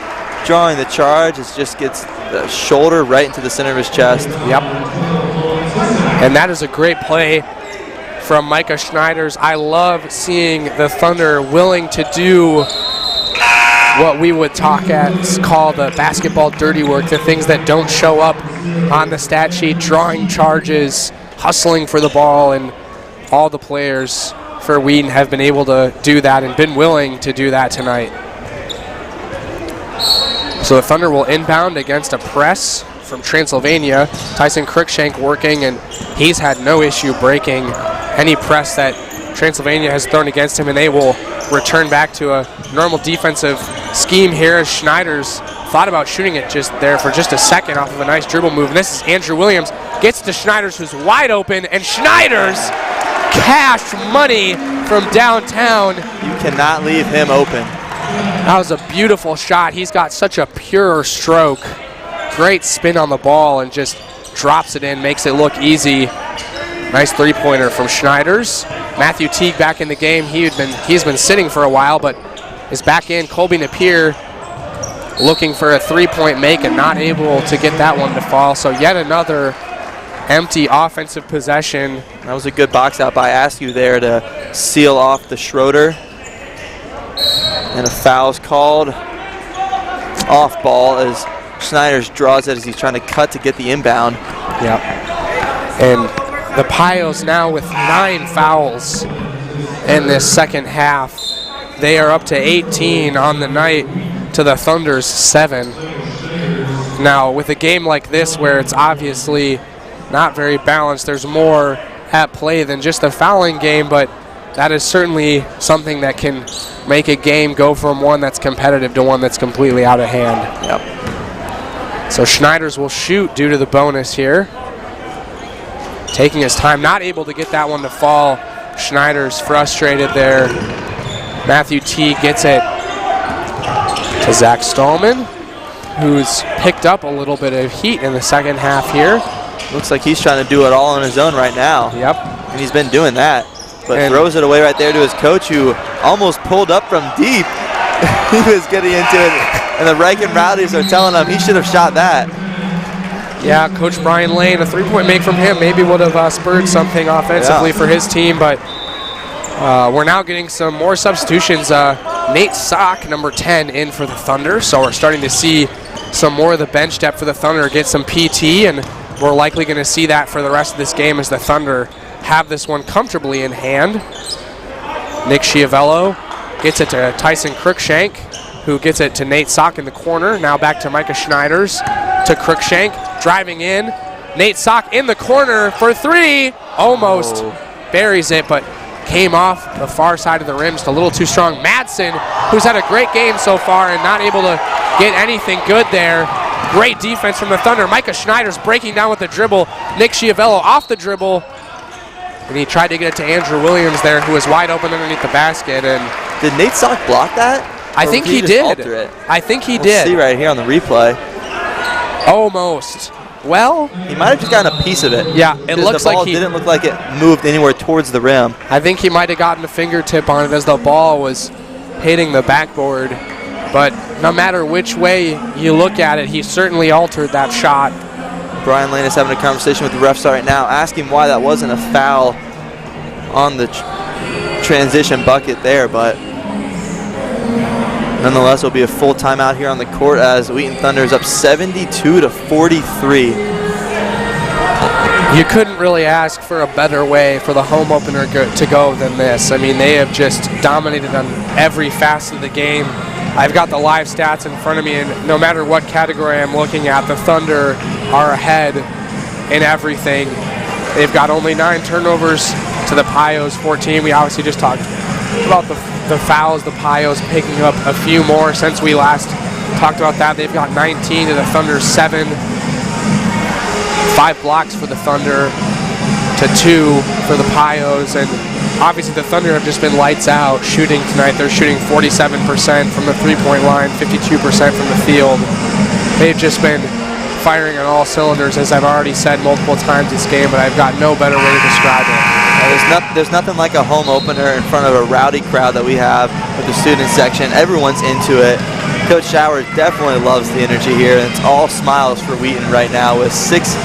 drawing the charge. It just gets the shoulder right into the center of his chest. Yep. And that is a great play from Micah Schneiders. I love seeing the Thunder willing to do what we would call the basketball dirty work, the things that don't show up on the stat sheet, drawing charges, hustling for the ball, and all the players for Wheaton have been able to do that and been willing to do that tonight. So the Thunder will inbound against a press from Transylvania. Tyson Cruikshank working, and he's had no issue breaking any press that Transylvania has thrown against him, and they will return back to a normal defensive scheme here as Schneiders thought about shooting it just there for just a second off of a nice dribble move. And this is Andrew Williams, gets to Schneiders, who's wide open, and Schneiders, cash money from downtown. You cannot leave him open. That was a beautiful shot. He's got such a pure stroke. Great spin on the ball and just drops it in, makes it look easy. Nice three-pointer from Schneiders. Matthew Teague back in the game. He's been sitting for a while, but is back in. Colby Napier looking for a three-point make and not able to get that one to fall. So yet another empty offensive possession. That was a good box out by Askew there to seal off the Schroeder. And a foul's called off ball as Schneiders draws it as he's trying to cut to get the inbound. Yep. And the Pios now with 9 fouls in this second half. They are up to 18 on the night to the Thunder's 7. Now with a game like this where it's obviously not very balanced, there's more at play than just a fouling game, but that is certainly something that can make a game go from one that's competitive to one that's completely out of hand. Yep. So Schneiders will shoot due to the bonus here. Taking his time, not able to get that one to fall. Schneiders frustrated there. Matthew Teague gets it to Zach Stallman, who's picked up a little bit of heat in the second half here. Looks like he's trying to do it all on his own right now. Yep. And he's been doing that. But throws it away right there to his coach, who almost pulled up from deep. He was getting into it, and the Rankin Rowdies are telling him he should have shot that. Yeah, Coach Brian Lane, a three-point make from him maybe would have spurred something offensively for his team, but we're now getting some more substitutions. Nate Sock, number 10, in for the Thunder, so we're starting to see some more of the bench depth for the Thunder get some PT, and we're likely going to see that for the rest of this game as the Thunder have this one comfortably in hand. Nick Schiavello gets it to Tyson Cruikshank, who gets it to Nate Sock in the corner. Now back to Micah Schneiders to Cruikshank, driving in. Nate Sock in the corner for three. Almost buries it, but came off the far side of the rim, just a little too strong. Madsen, who's had a great game so far and not able to get anything good there. Great defense from the Thunder. Micah Schneiders breaking down with the dribble. Nick Schiavello off the dribble. And he tried to get it to Andrew Williams there, who was wide open underneath the basket. And did Nate Sock block that? I think he did. I think he did. See right here on the replay. Almost. Well, he might have just gotten a piece of it. Yeah, it looks the ball like he didn't look like it moved anywhere towards the rim. I think he might have gotten a fingertip on it as the ball was hitting the backboard. But no matter which way you look at it, he certainly altered that shot. Brian Lane is having a conversation with the refs right now, asking why that wasn't a foul on the transition bucket there, but nonetheless, it'll be a full timeout here on the court as Wheaton Thunder is up 72-43. You couldn't really ask for a better way for the home opener to go than this. I mean, they have just dominated on every facet of the game. I've got the live stats in front of me, and no matter what category I'm looking at, the Thunder are ahead in everything. They've got only 9 turnovers to the Pios 14. We obviously just talked about the fouls, the Pios picking up a few more since we last talked about that. They've got 19 to the Thunder's 7. 5 blocks for the Thunder to 2 for the Pios, and obviously the Thunder have just been lights out shooting tonight. They're shooting 47% from the three-point line, 52% from the field. They've just been firing on all cylinders, as I've already said multiple times this game, but I've got no better way to describe it. There's nothing like a home opener in front of a rowdy crowd that we have with the student section. Everyone's into it. Coach Showers definitely loves the energy here, and it's all smiles for Wheaton right now with 6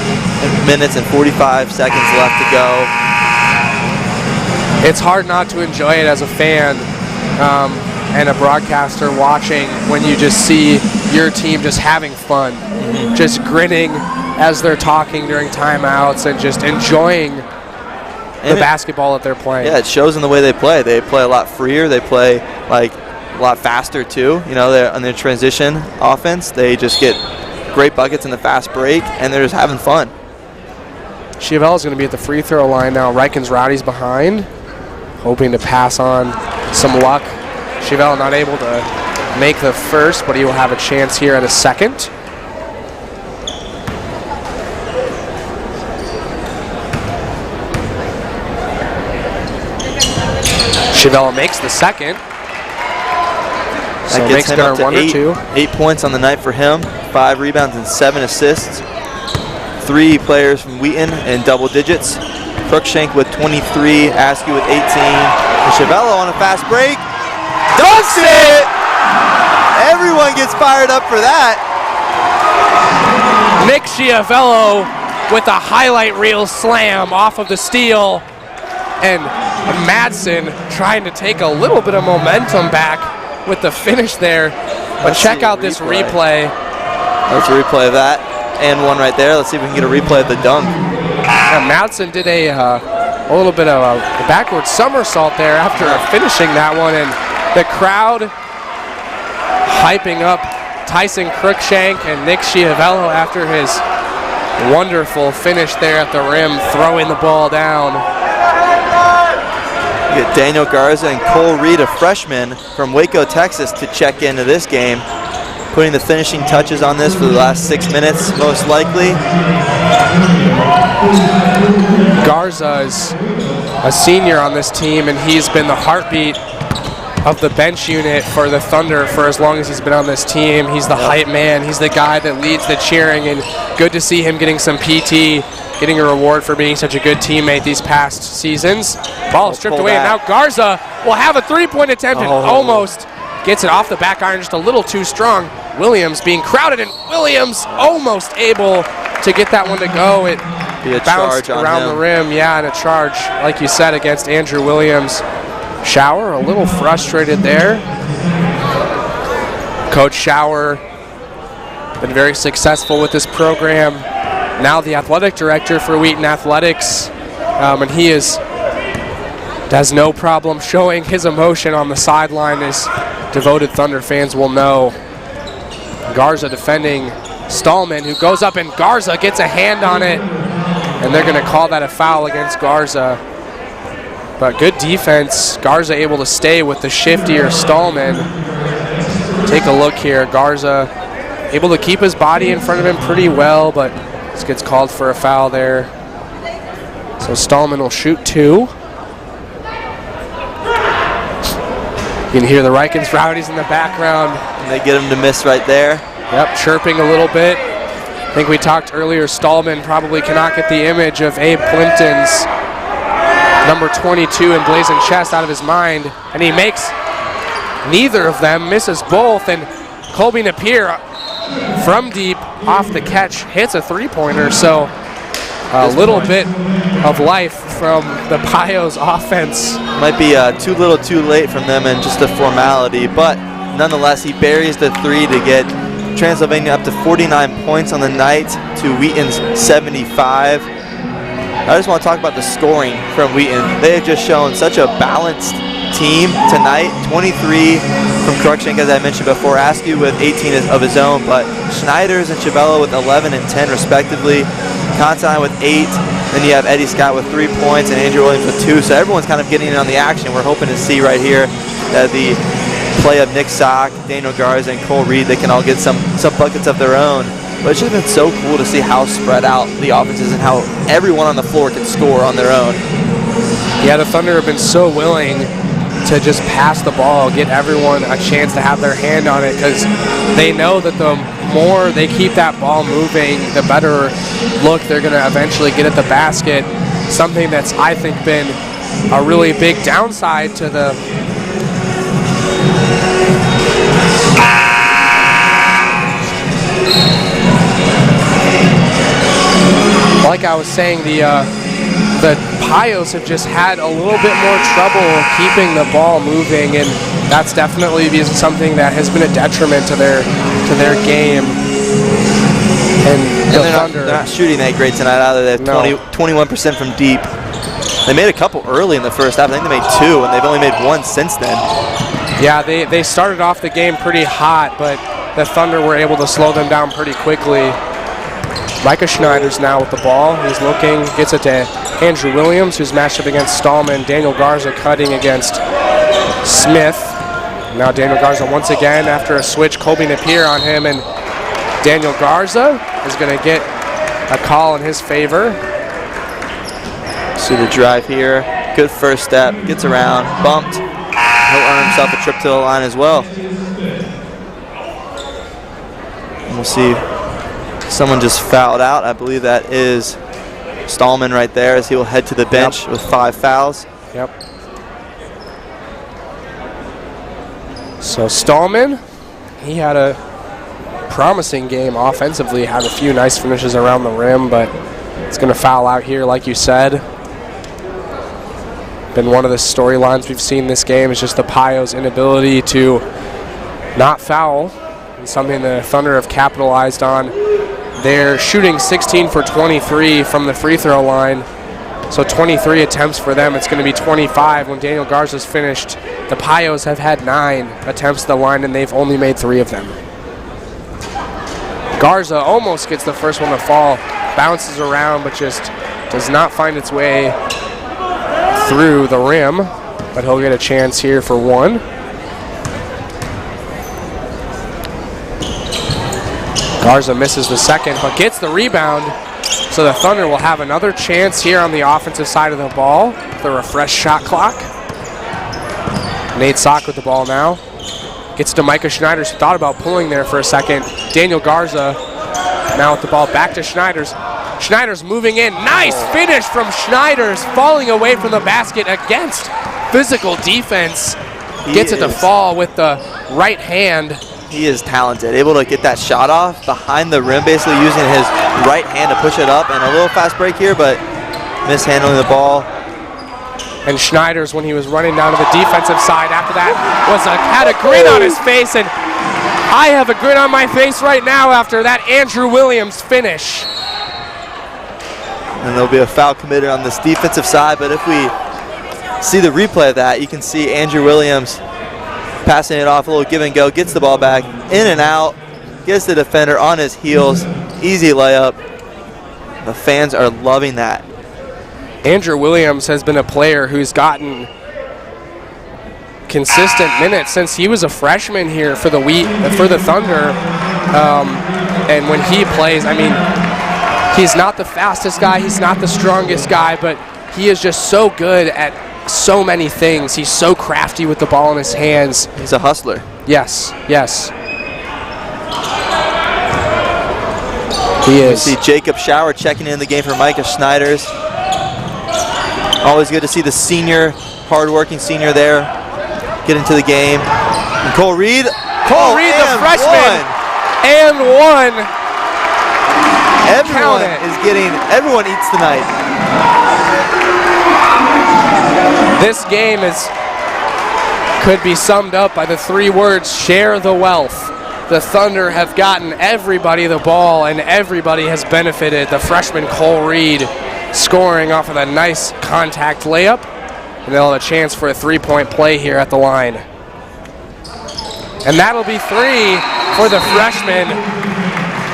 minutes and 45 seconds left to go. It's hard not to enjoy it as a fan and a broadcaster watching when you just see your team just having fun, just grinning as they're talking during timeouts and just enjoying the basketball that they're playing. Yeah, it shows in the way they play. They play a lot freer. They play like a lot faster too. You know, they're on their transition offense. They just get great buckets in the fast break, and they're just having fun. Schiavello's going to be at the free throw line now. Rikens Rowdy's behind, hoping to pass on some luck. Schiavello not able to make the first, but he will have a chance here at a second. Schiavello makes the second. That gets him up to 8 points on the night for him, 5 rebounds and 7 assists. 3 players from Wheaton in double digits. Cruikshank with 23, Askew with 18. And Schiavello on a fast break. Dunks it! Everyone gets fired up for that. Nick Schiavello with a highlight reel slam off of the steal. And Madsen trying to take a little bit of momentum back with the finish there. But check out this replay. Let's replay of that. And one right there. Let's see if we can get a replay of the dunk. Yeah, Madsen did a little bit of a backward somersault there after finishing that one. And the crowd hyping up Tyson Cruikshank and Nick Schiavello after his wonderful finish there at the rim, throwing the ball down. You get Daniel Garza and Cole Reed, a freshman from Waco, Texas, to check into this game, putting the finishing touches on this for the last 6 minutes, most likely. Garza is a senior on this team, and he's been the heartbeat of the bench unit for the Thunder for as long as he's been on this team. He's the hype man. He's the guy that leads the cheering, and good to see him getting some PT, getting a reward for being such a good teammate these past seasons. Ball stripped away, and now Garza will have a three-point attempt and almost gets it off the back iron, just a little too strong. Williams being crowded, and Williams almost able to get that one to go. It Be a bounced charge on around him. the rim. Yeah, and a charge, like you said, against Andrew Williams. Shower a little frustrated there. Coach Shower been very successful with this program. Now the athletic director for Wheaton Athletics, and he has no problem showing his emotion on the sideline, as devoted Thunder fans will know. Garza defending Stallman, who goes up, and Garza gets a hand on it, and they're going to call that a foul against Garza. But good defense. Garza able to stay with the shiftier Stallman. Take a look here. Garza able to keep his body in front of him pretty well, but this gets called for a foul there. So Stallman will shoot 2. You can hear the Rikens Rowdies in the background. And they get him to miss right there. Yep, chirping a little bit. I think we talked earlier, Stallman probably cannot get the image of Abe Plimpton's number 22 emblazoned chest out of his mind, and he makes neither of them, misses both, and Colby Napier from deep off the catch hits a three-pointer, so a little bit of life from the Pios offense. Might be too little too late from them and just a formality, but nonetheless he buries the 3 to get Transylvania up to 49 points on the night to Wheaton's 75. I just want to talk about the scoring from Wheaton. They have just shown such a balanced team tonight. 23 from Crookshank, as I mentioned before. Askew with 18 of his own, but Schneiders and Chabello with 11 and 10 respectively. Constantine with 8. Then you have Eddie Scott with 3 points and Andrew Williams with 2. So everyone's kind of getting in on the action. We're hoping to see right here that the play of Nick Sock, Daniel Garza, and Cole Reed, they can all get some buckets of their own. But it's just been so cool to see how spread out the offense is and how everyone on the floor can score on their own. Yeah, the Thunder have been so willing to just pass the ball, get everyone a chance to have their hand on it, because they know that the more they keep that ball moving, the better look they're going to eventually get at the basket. Something that's, I think, been a really big downside to the like I was saying, the Pios have just had a little bit more trouble keeping the ball moving, and that's definitely something that has been a detriment to their game. And they're not shooting that great tonight either. They have 21% from deep. They made a couple early in the first half. I think they made 2, and they've only made 1 since then. Yeah, they started off the game pretty hot, but the Thunder were able to slow them down pretty quickly. Micah Schneider's now with the ball. He's looking, gets it to Andrew Williams, who's matched up against Stallman. Daniel Garza cutting against Smith. Now Daniel Garza once again after a switch, Colby Napier on him, and Daniel Garza is going to get a call in his favor. See the drive here. Good first step. Gets around, bumped. He'll earn himself a trip to the line as well. And we'll see. Someone just fouled out. I believe that is Stallman right there, as he will head to the bench with 5 fouls. Yep. So Stallman, he had a promising game offensively, had a few nice finishes around the rim, but it's going to foul out here, like you said. Been one of the storylines we've seen this game is just the Pios' inability to not foul, and something the Thunder have capitalized on. They're shooting 16 for 23 from the free throw line, so 23 attempts for them. It's going to be 25 when Daniel Garza's finished. The Pios have had 9 attempts at the line, and they've only made 3 of them. Garza almost gets the first one to fall, bounces around, but just does not find its way through the rim, but he'll get a chance here for 1. Garza misses the second, but gets the rebound, so the Thunder will have another chance here on the offensive side of the ball. The refresh shot clock. Nate Sock with the ball now. Gets to Micah Schneiders, who thought about pulling there for a second. Daniel Garza now with the ball back to Schneiders. Schneiders moving in. Nice finish from Schneiders, falling away from the basket against physical defense. Gets it to fall with the right hand. he is talented. Able to get that shot off behind the rim, basically using his right hand to push it up. And a little fast break here, but mishandling the ball. And Schneider's, when he was running down to the defensive side after that, had a grin on his face, and I have a grin on my face right now after that Andrew Williams finish. And there'll be a foul committed on this defensive side, but if we see the replay of that, you can see Andrew Williams passing it off, a little give and go, gets the ball back, in and out, gets the defender on his heels, easy layup. The fans are loving that. Andrew Williams has been a player who's gotten consistent minutes since he was a freshman here for the Thunder. And when he plays, I mean, he's not the fastest guy, he's not the strongest guy, but he is just so good at so many things. He's so crafty with the ball in his hands. He's a hustler. Yes, yes. He is. We see Jacob Schauer checking in the game for Micah Schneiders. Always good to see the senior, hardworking senior there, get into the game. And Cole Reed. Cole Reed, the freshman. And one. Everyone eats tonight. This game could be summed up by the 3 words, share the wealth. The Thunder have gotten everybody the ball, and everybody has benefited. The freshman Cole Reed scoring off of a nice contact layup, and they'll have a chance for a 3-point play here at the line. And that'll be 3 for the freshman.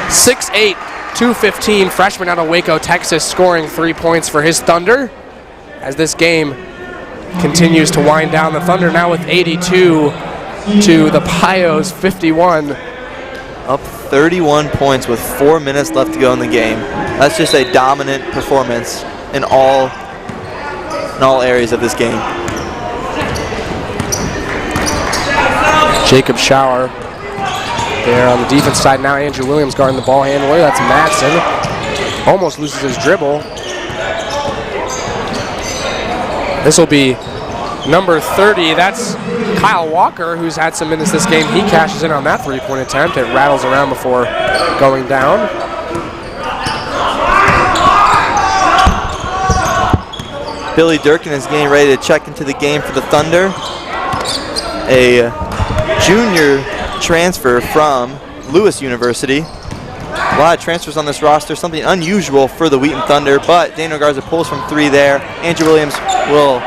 6'8", 215 freshman out of Waco, Texas, scoring 3 points for his Thunder as this game continues to wind down. The Thunder now with 82 to the Pios 51. Up 31 points with 4 minutes left to go in the game. That's just a dominant performance in all areas of this game. Jacob Schauer there on the defense side. Now Andrew Williams guarding the ball handler. That's Madsen. Almost loses his dribble. This will be number 30. That's Kyle Walker, who's had some minutes this game. He cashes in on that 3-point attempt. It rattles around before going down. Billy Durkin is getting ready to check into the game for the Thunder. A junior transfer from Lewis University. A lot of transfers on this roster, something unusual for the Wheaton Thunder, but Daniel Garza pulls from 3 there. Andrew Williams will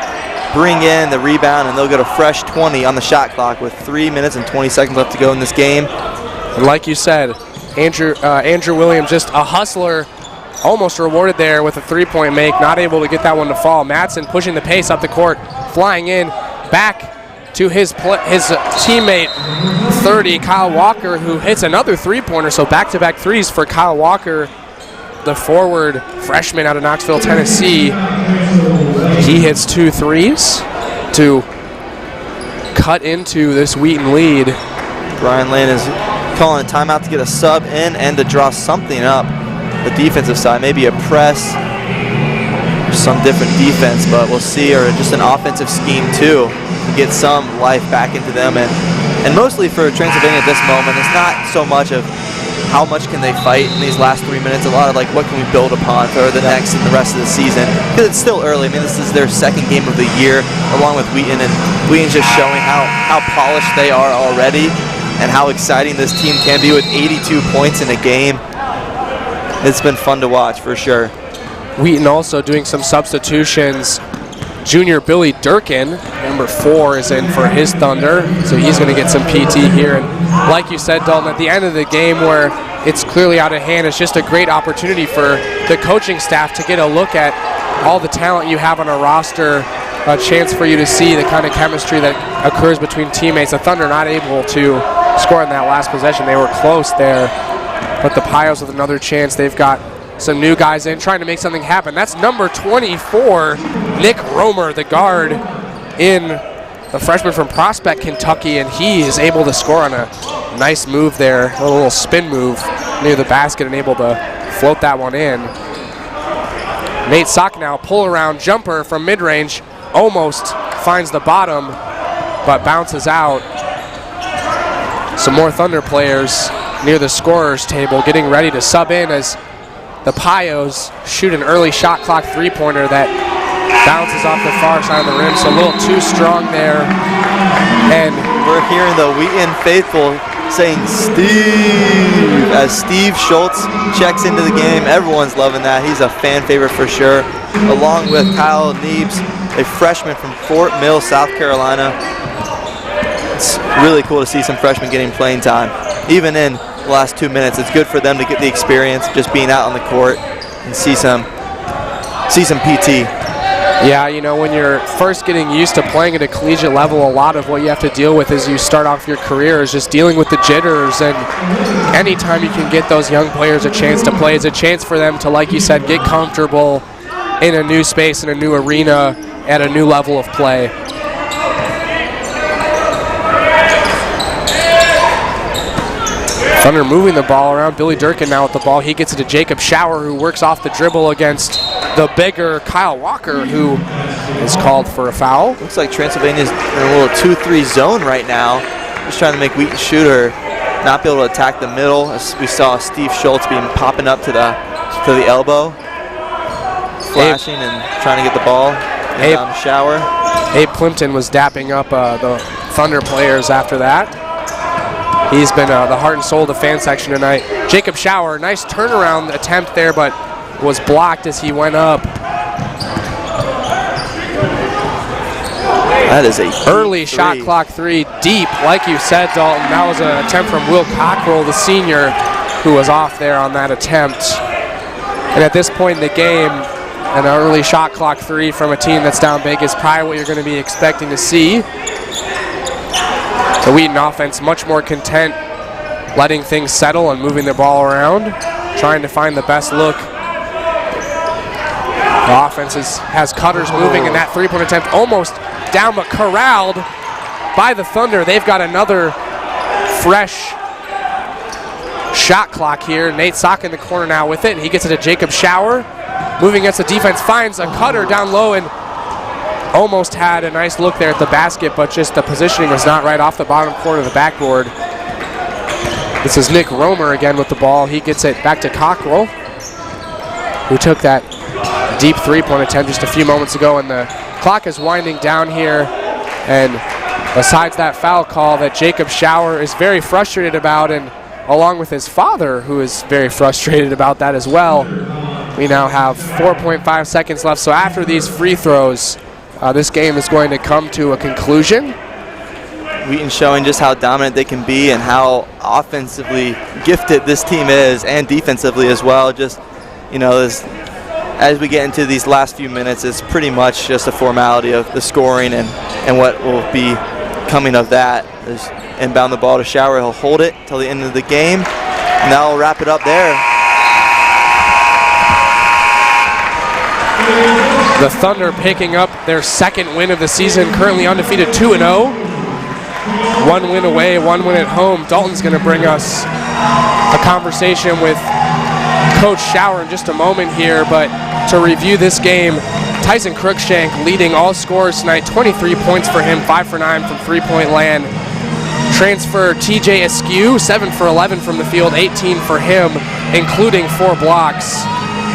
bring in the rebound, and they'll get a fresh 20 on the shot clock with 3 minutes and 20 seconds left to go in this game. And like you said, Andrew Williams, just a hustler, almost rewarded there with a 3-point make, not able to get that one to fall. Madsen pushing the pace up the court, flying in, back to his teammate 30, Kyle Walker, who hits another 3-pointer, so back-to-back threes for Kyle Walker, the forward freshman out of Knoxville, Tennessee. He hits 2 threes to cut into this Wheaton lead. Brian Lane is calling a timeout to get a sub in and to draw something up the defensive side, maybe a press or some different defense, but we'll see, or just an offensive scheme too, to get some life back into them. And mostly for Transylvania at this moment, it's not so much of how much can they fight in these last 3 minutes, a lot of like what can we build upon for the next and the rest of the season, because it's still early. I mean, this is their 2nd game of the year along with Wheaton, and Wheaton's just showing how polished they are already and how exciting this team can be with 82 points in a game. It's been fun to watch for sure. Wheaton also doing some substitutions. Junior Billy Durkin, number 4, is in for his Thunder, so he's going to get some PT here. And like you said, Dalton, at the end of the game where it's clearly out of hand, it's just a great opportunity for the coaching staff to get a look at all the talent you have on a roster, a chance for you to see the kind of chemistry that occurs between teammates. The Thunder not able to score in that last possession. They were close there, but the Pios with another chance. They've got some new guys in trying to make something happen. That's number 24, Nick Romer, the guard in the freshman from Prospect, Kentucky, and he is able to score on a nice move there, a little spin move near the basket, and able to float that one in. Nate Socknow, pull around jumper from mid-range, almost finds the bottom, but bounces out. Some more Thunder players near the scorer's table getting ready to sub in as the Pios shoot an early shot clock three-pointer that bounces off the far side of the rim, so a little too strong there. And we're hearing the Wheaton faithful saying Steve as Steve Schultz checks into the game. Everyone's loving that. He's a fan favorite for sure, along with Kyle Neebs, a freshman from Fort Mill, South Carolina. It's really cool to see some freshmen getting playing time. Even in the last 2 minutes, it's good for them to get the experience just being out on the court and see some PT. Yeah, you know, when you're first getting used to playing at a collegiate level, a lot of what you have to deal with as you start off your career is just dealing with the jitters, and anytime you can get those young players a chance to play, it's a chance for them to, like you said, get comfortable in a new space, in a new arena, at a new level of play. Thunder moving the ball around. Billy Durkin now with the ball. He gets it to Jacob Shower, who works off the dribble against the bigger Kyle Walker, who is called for a foul. Looks like Transylvania's in a little 2-3 zone right now. Just trying to make Wheaton shooter not be able to attack the middle. As we saw Steve Schultz being popping up to the elbow, flashing and trying to get the ball. Down Shower. Abe Plimpton was dapping up the Thunder players after that. He's been the heart and soul of the fan section tonight. Jacob Shower, nice turnaround attempt there, but was blocked as he went up. That is a early shot clock three, deep, like you said, Dalton. That was an attempt from Will Cockrell, the senior, who was off there on that attempt. And at this point in the game, an early shot clock three from a team that's down big is probably what you're going to be expecting to see. The Wheaton offense much more content letting things settle and moving the ball around, trying to find the best look. The offense has cutters moving, and that three-point attempt almost down, but corralled by the Thunder. They've got another fresh shot clock here. Nate Sock in the corner now with it, and he gets it to Jacob Shower. Moving against the defense, finds a cutter down low and almost had a nice look there at the basket, but just the positioning was not right off the bottom corner of the backboard. This is Nick Romer again with the ball. He gets it back to Cockrell, who took that deep three-point attempt just a few moments ago, and the clock is winding down here. And besides that foul call that Jacob Shower is very frustrated about, and along with his father, who is very frustrated about that as well, we now have 4.5 seconds left. So after these free throws, this game is going to come to a conclusion. Wheaton showing just how dominant they can be and how offensively gifted this team is, and defensively as well. Just, you know, as we get into these last few minutes, it's pretty much just a formality of the scoring and what will be coming of that. There's inbound the ball to Shower. He'll hold it till the end of the game, and that'll wrap it up there. The Thunder picking up their second win of the season, currently undefeated 2-0. 1 win away, 1 win at home. Dalton's going to bring us a conversation with Coach Shower in just a moment here, but to review this game, Tyson Cruikshank leading all scorers tonight, 23 points for him, 5 for 9 from three-point land. Transfer TJ Askew, 7 for 11 from the field, 18 for him, including 4 blocks.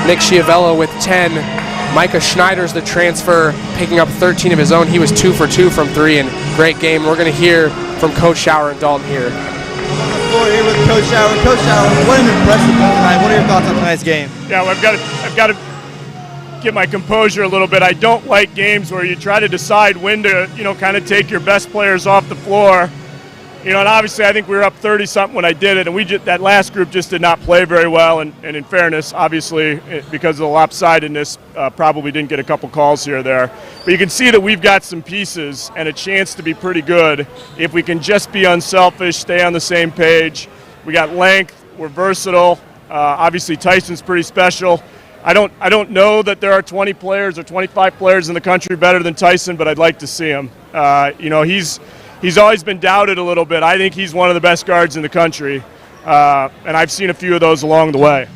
Nick Schiavello with 10. Micah Schneider's the transfer, picking up 13 of his own. He was 2 for 2 from 3, and great game. We're going to hear from Coach Shower and Dalton here. We're here with Coach Shower. Coach Shower, what an impressive game tonight. What are your thoughts on tonight's game? Yeah, well, I've got to get my composure a little bit. I don't like games where you try to decide when to, kind of take your best players off the floor. And obviously I think we were up 30-something when I did it, and that last group just did not play very well, and in fairness, obviously, because of the lopsidedness, probably didn't get a couple calls here or there. But you can see that we've got some pieces and a chance to be pretty good if we can just be unselfish, stay on the same page. We got length, we're versatile. Obviously Tyson's pretty special. I don't know that there are 20 players or 25 players in the country better than Tyson, but I'd like to see him. He's always been doubted a little bit. I think he's one of the best guards in the country, and I've seen a few of those along the way.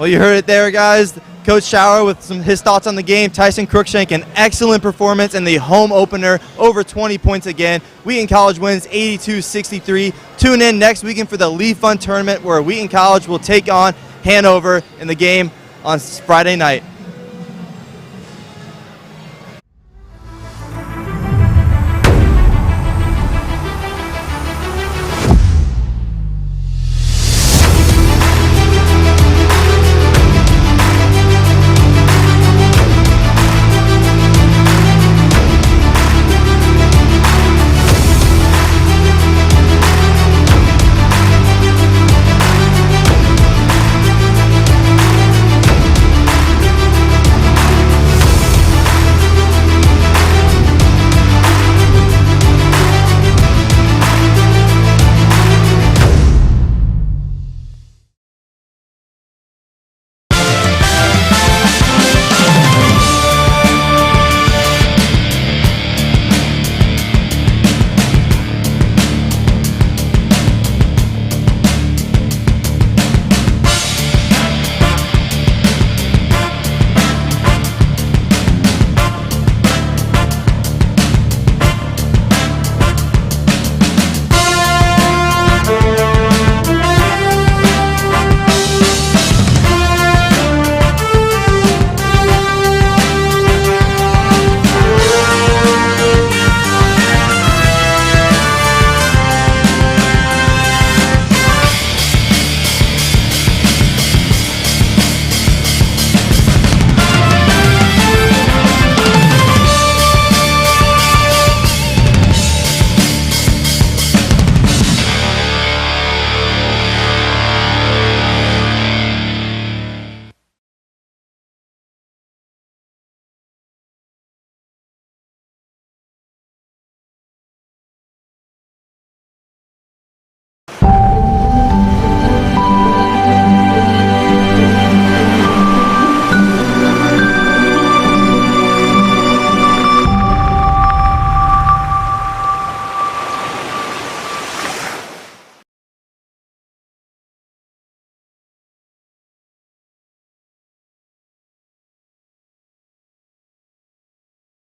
Well, you heard it there, guys. Coach Schauer with his thoughts on the game. Tyson Cruikshank, an excellent performance in the home opener, over 20 points again. Wheaton College wins 82-63. Tune in next weekend for the Lee Fun Tournament, where Wheaton College will take on Hanover in the game on Friday night.